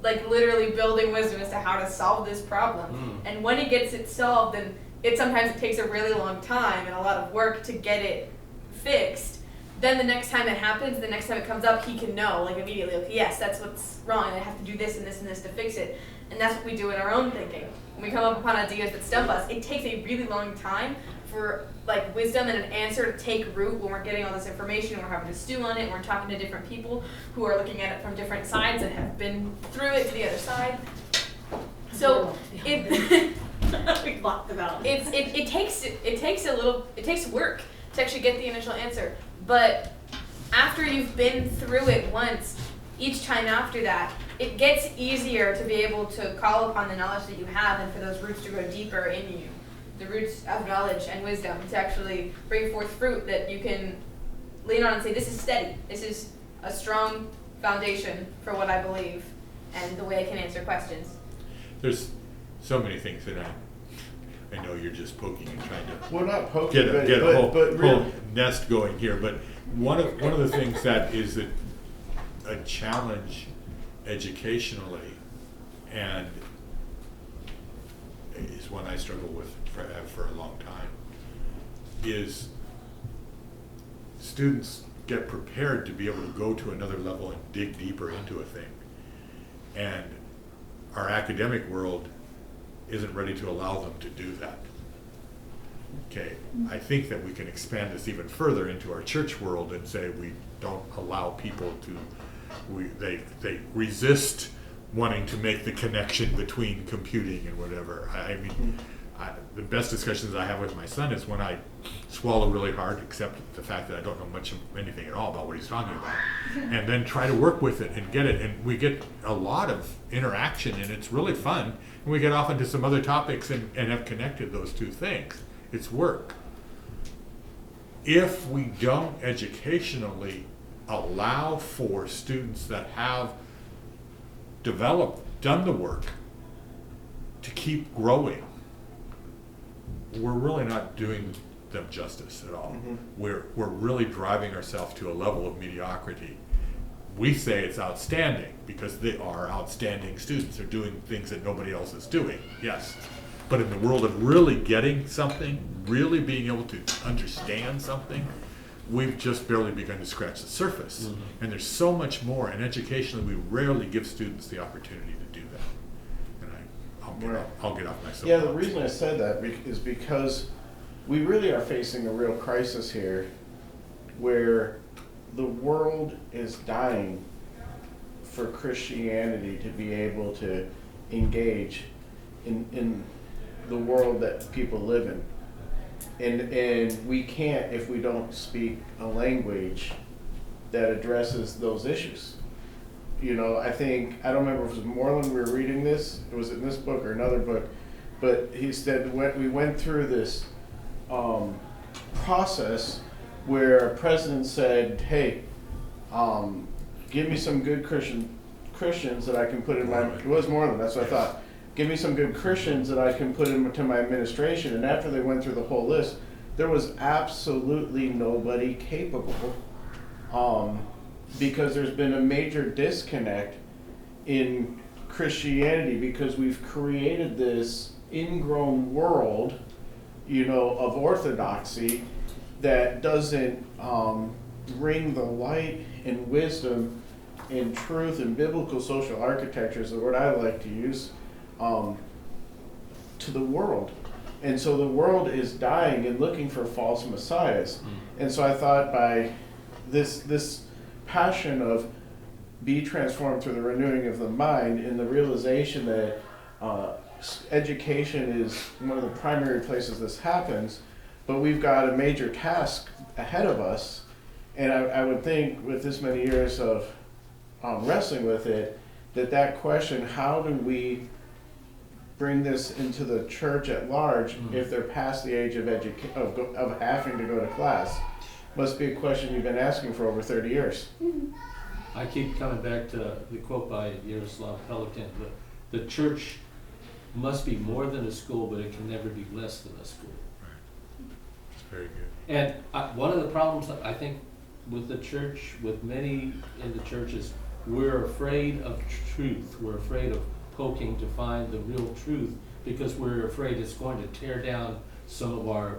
like literally building wisdom as to how to solve this problem. And when he gets it solved, then it sometimes takes a really long time and a lot of work to get it fixed. Then the next time it happens, the next time it comes up, he can know, like immediately, okay, yes, that's what's wrong, and I have to do this and this and this to fix it. And that's what we do in our own thinking. When we come up upon ideas that stump us, it takes a really long time for like wisdom and an answer to take root when we're getting all this information and we're having to stew on it and we're talking to different people who are looking at it from different sides and have been through it to the other side. So it We blocked them out. it takes work to actually get the initial answer. But after you've been through it once, each time after that, it gets easier to be able to call upon the knowledge that you have and for those roots to grow deeper in you. The roots of knowledge and wisdom to actually bring forth fruit that you can lean on and say, this is steady. This is a strong foundation for what I believe and the way I can answer questions. There's so many things that I know you're just poking and trying to Well, not poking, get a whole, but whole really, nest going here. But one of the things that is a challenge educationally, and is one I struggle with for a long time, is students get prepared to be able to go to another level and dig deeper into a thing, and our academic world isn't ready to allow them to do that. Okay, I think that we can expand this even further into our church world and say we don't allow people to, they resist wanting to make the connection between computing and whatever. I mean, the best discussions I have with my son is when I swallow really hard, accept the fact that I don't know much of anything at all about what he's talking about, and then try to work with it and get it. And we get a lot of interaction, and it's really fun. And we get off into some other topics and have connected those two things. It's work. If we don't educationally allow for students that have done the work to keep growing, we're really not doing them justice at all. We're really driving ourselves to a level of mediocrity. We say it's outstanding because they are outstanding students. They're doing things that nobody else is doing, yes. But in the world of really getting something, really being able to understand something, we've just barely begun to scratch the surface. Mhm. And there's so much more, and educationally, we rarely give students the opportunity to do that. And I'll get off my soapbox. Yeah, the reason I said that is because we really are facing a real crisis here where the world is dying for Christianity to be able to engage in the world that people live in. And we can't if we don't speak a language that addresses those issues. You know, I don't remember if it was Moreland we were reading this, it was in this book or another book, but he said we went through this process where a president said, hey, give me some good Christians that I can put in my, it was Moreland, that's what I thought. Give me some good Christians that I can put into my administration. And after they went through the whole list, there was absolutely nobody capable, because there's been a major disconnect in Christianity because we've created this ingrown world, you know, of orthodoxy that doesn't bring the light and wisdom and truth and biblical social architecture is the word I like to use, to the world. And so the world is dying and looking for false messiahs. And so I thought by this passion of be transformed through the renewing of the mind and the realization that education is one of the primary places this happens, but we've got a major task ahead of us. And I would think with this many years of wrestling with it, that question, how do we bring this into the church at large if they're past the age of having to go to class, must be a question you've been asking for over 30 years. I keep coming back to the quote by Yaroslav Pelikan, the church must be more than a school, but it can never be less than a school. Right. It's very good. And one of the problems I think with the church, with many in the churches, we're afraid of truth. We're afraid of poking to find the real truth because we're afraid it's going to tear down some of our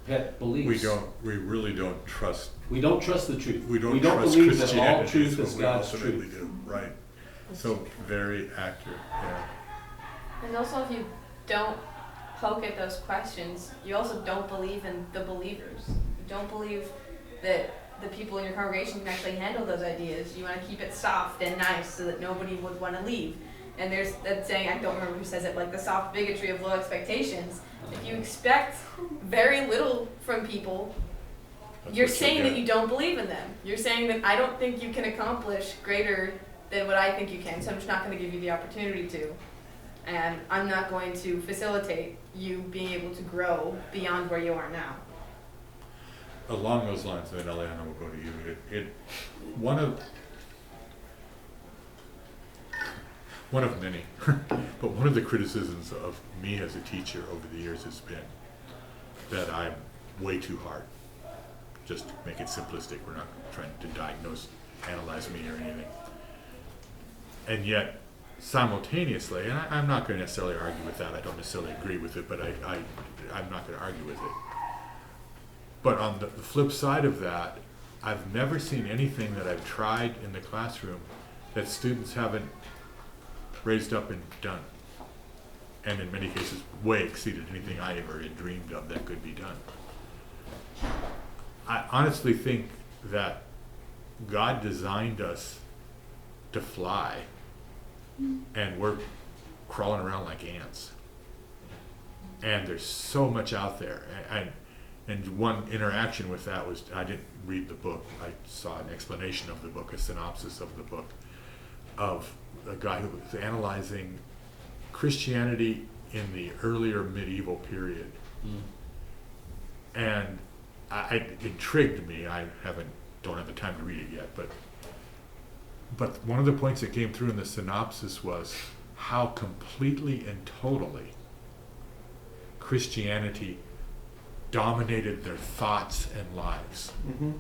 pet beliefs. We really don't trust. We don't trust the truth. We don't trust believe that Christianity all truth is is what we God's ultimately truth. do. Right. So very accurate. Yeah. And also, if you don't poke at those questions, you also don't believe in the believers. You don't believe that the people in your congregation can actually handle those ideas. You want to keep it soft and nice so that nobody would want to leave. And there's that saying, I don't remember who says it, like the soft bigotry of low expectations. If you expect very little from people, That's you're what saying you that get. you don't believe in them. You're saying that I don't think you can accomplish greater than what I think you can, so I'm just not going to give you the opportunity to. And I'm not going to facilitate you being able to grow beyond where you are now. Along those lines, and then Eliana will go to you. One of many, but one of the criticisms of me as a teacher over the years has been that I'm way too hard. Just to make it simplistic, we're not trying to diagnose, analyze me or anything. And yet, simultaneously, and I'm not going to necessarily argue with that, I don't necessarily agree with it, but I'm not going to argue with it. But on the flip side of that, I've never seen anything that I've tried in the classroom that students haven't raised up and done. And in many cases, way exceeded anything I ever had dreamed of that could be done. I honestly think that God designed us to fly, and we're crawling around like ants. And there's so much out there. And one interaction with that was, I didn't read the book, I saw an explanation of the book, a synopsis of the book, of a guy who was analyzing Christianity in the earlier medieval period. And it intrigued me. I don't have the time to read it yet, but one of the points that came through in the synopsis was how completely and totally Christianity dominated their thoughts and lives. Mm-hmm.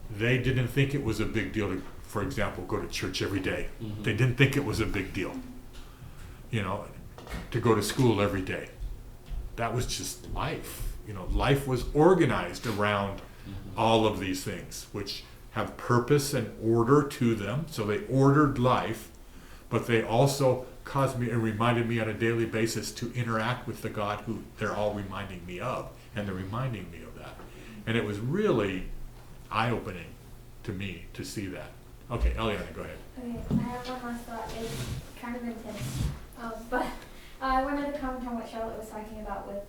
They didn't think it was a big deal to, for example, go to church every day. They didn't think it was a big deal. You know, to go to school every day. That was just life. Life was organized around all of these things, which have purpose and order to them. So they ordered life, but they also caused me and reminded me on a daily basis to interact with the God who they're all reminding me of, and they're reminding me of that. And it was really eye-opening to me to see that. Okay, Eliana, go ahead. Okay, I have one last thought. It's kind of intense, but I wanted to comment on what Charlotte was talking about with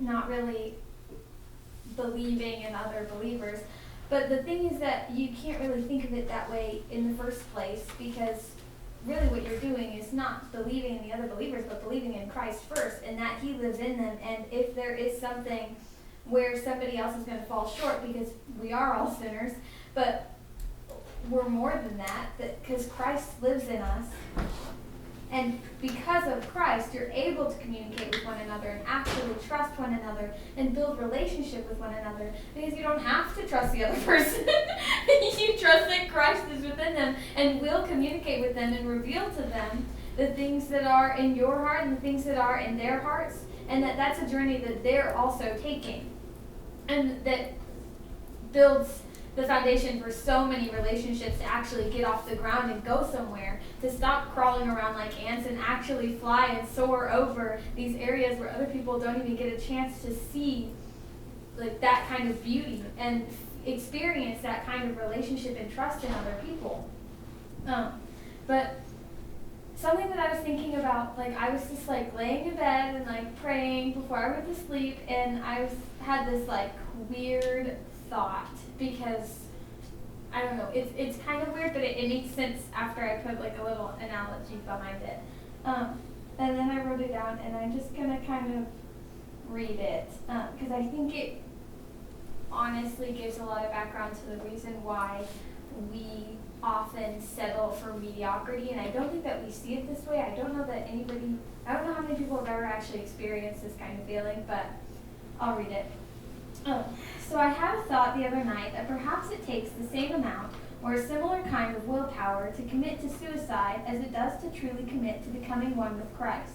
not really believing in other believers. But the thing is that you can't really think of it that way in the first place, because really what you're doing is not believing in the other believers, but believing in Christ first, and that He lives in them. And if there is something where somebody else is going to fall short, because we are all sinners, but we're more than that, because Christ lives in us. And because of Christ, you're able to communicate with one another and actually trust one another and build relationship with one another, because you don't have to trust the other person. You trust that Christ is within them and will communicate with them and reveal to them the things that are in your heart and the things that are in their hearts, and that's a journey that they're also taking. And that builds the foundation for so many relationships to actually get off the ground and go somewhere, to stop crawling around like ants and actually fly and soar over these areas where other people don't even get a chance to see like that kind of beauty and experience that kind of relationship and trust in other people. But something that I was thinking about, like I was just like laying in bed and like praying before I went to sleep, and had this like weird thought, because I don't know, it's kind of weird, but it makes sense after I put like a little analogy behind it. And then I wrote it down, and I'm just gonna kind of read it, because I think it honestly gives a lot of background to the reason why we often settle for mediocrity. And I don't think that we see it this way. I don't know how many people have ever actually experienced this kind of feeling, but I'll read it. So I had a thought the other night that perhaps it takes the same amount or a similar kind of willpower to commit to suicide as it does to truly commit to becoming one with Christ.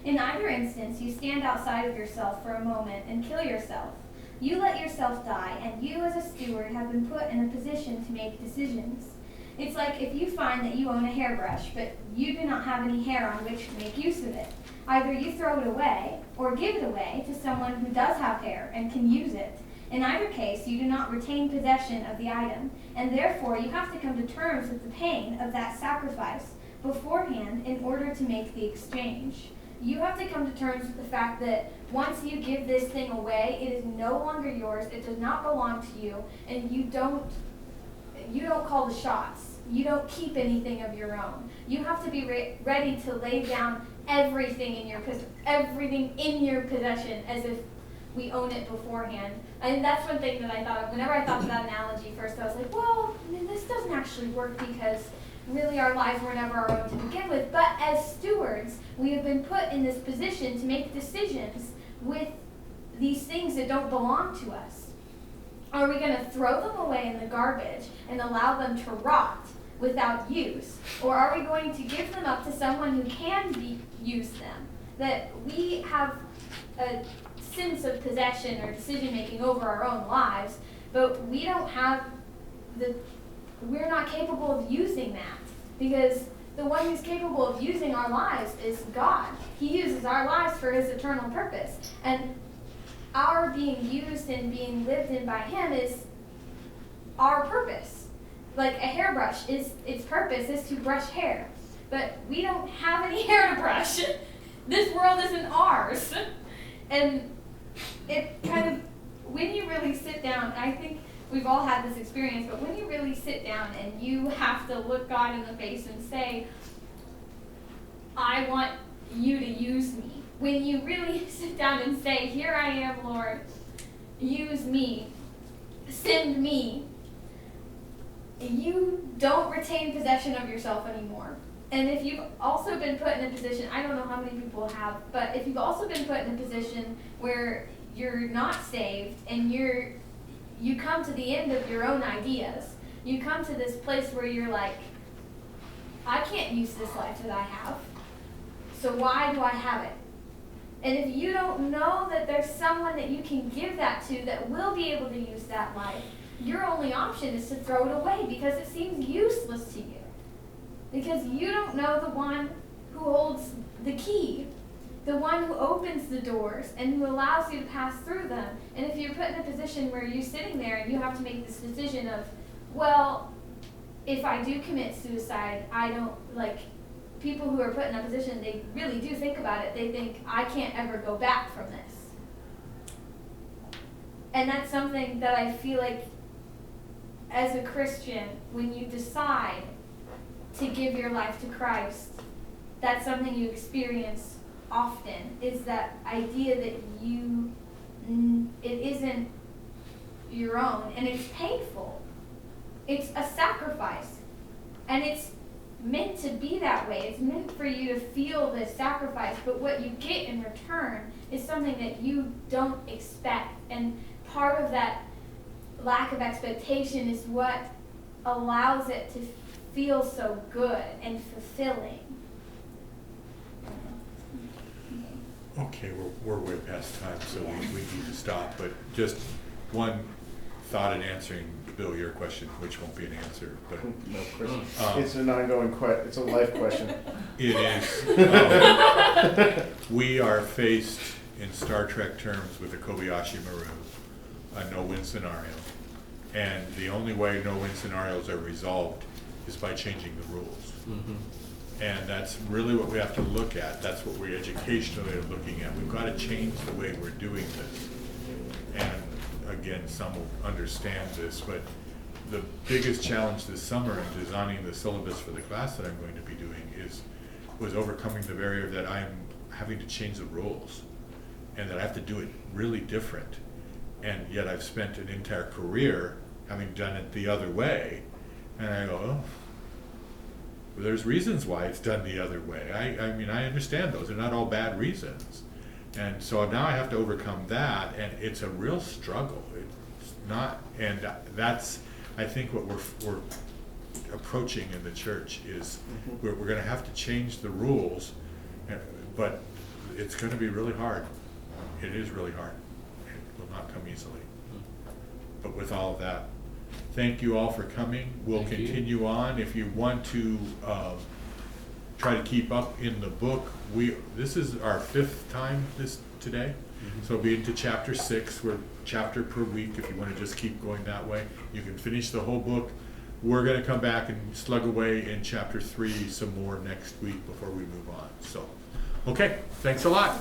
In either instance, you stand outside of yourself for a moment and kill yourself. You let yourself die, and you as a steward have been put in a position to make decisions. It's like if you find that you own a hairbrush, but you do not have any hair on which to make use of it. Either you throw it away or give it away to someone who does have hair and can use it. In either case, you do not retain possession of the item, and therefore you have to come to terms with the pain of that sacrifice beforehand in order to make the exchange. You have to come to terms with the fact that once you give this thing away, it is no longer yours, it does not belong to you, and you don't call the shots. You don't keep anything of your own. You have to be ready to lay down everything in your possession as if we own it beforehand. And that's one thing that I thought of. Whenever I thought of that analogy first, I was like, well, this doesn't actually work, because really our lives were never our own to begin with. But as stewards, we have been put in this position to make decisions with these things that don't belong to us. Are we going to throw them away in the garbage and allow them to rot without use? Or are we going to give them up to someone who can use them? That we have a sense of possession or decision making over our own lives, but we don't have we're not capable of using that, because the one who's capable of using our lives is God. He uses our lives for His eternal purpose, and our being used and being lived in by Him is our purpose. Like a hairbrush, its purpose is to brush hair, but we don't have any hair to brush. This world isn't ours. And it kind of, when you really sit down, I think we've all had this experience, but when you really sit down and you have to look God in the face and say, I want you to use me. When you really sit down and say, here I am, Lord, use me, send me, you don't retain possession of yourself anymore. And if you've also been put in a position, I don't know how many people have, but if you've also been put in a position where you're not saved and you come to the end of your own ideas, you come to this place where you're like, I can't use this life that I have. so why do I have it? And if you don't know that there's someone that you can give that to that will be able to use that life, your only option is to throw it away because it seems useless to you. Because you don't know the one who holds the key, the one who opens the doors and who allows you to pass through them. And if you're put in a position where you're sitting there and you have to make this decision of, well, if I do commit suicide, I don't, like, people who are put in that position, they really do think about it. They think, I can't ever go back from this. And that's something that I feel like, as a Christian, when you decide to give your life to Christ, that's something you experience often, is that idea that it isn't your own, and it's painful. It's a sacrifice, and it's meant to be that way. It's meant for you to feel the sacrifice, but what you get in return is something that you don't expect, and part of that lack of expectation is what allows it to feel so good and fulfilling. Okay, we're way past time, so we need to stop, but just one thought in answering, Bill, your question, which won't be an answer, but No, Chris, it's an ongoing it's a life question. it is. We are faced in Star Trek terms with a Kobayashi Maru, a no-win scenario. And the only way no-win scenarios are resolved is by changing the rules. Mhm. And that's really what we have to look at. That's what we educationally are looking at. We've got to change the way we're doing this. And again, some will understand this, but the biggest challenge this summer in designing the syllabus for the class that I'm going to be doing was overcoming the barrier that I'm having to change the rules and that I have to do it really different. And yet I've spent an entire career having done it the other way. And I go, oh, well, there's reasons why it's done the other way. I mean, I understand those. They're not all bad reasons. And so now I have to overcome that, and it's a real struggle. It's not, and that's, I think, what we're approaching in the church is we're going to have to change the rules, but it's going to be really hard. It is really hard. It will not come easily. But with all of that, thank you all for coming. We'll Thank you. continue on. If you want to try to keep up in the book, this is our 5th time today. So we'll be into chapter 6. We're chapter per week. If you want to just keep going that way, you can finish the whole book. We're going to come back and slug away in chapter 3 some more next week before we move on. So, okay, thanks a lot.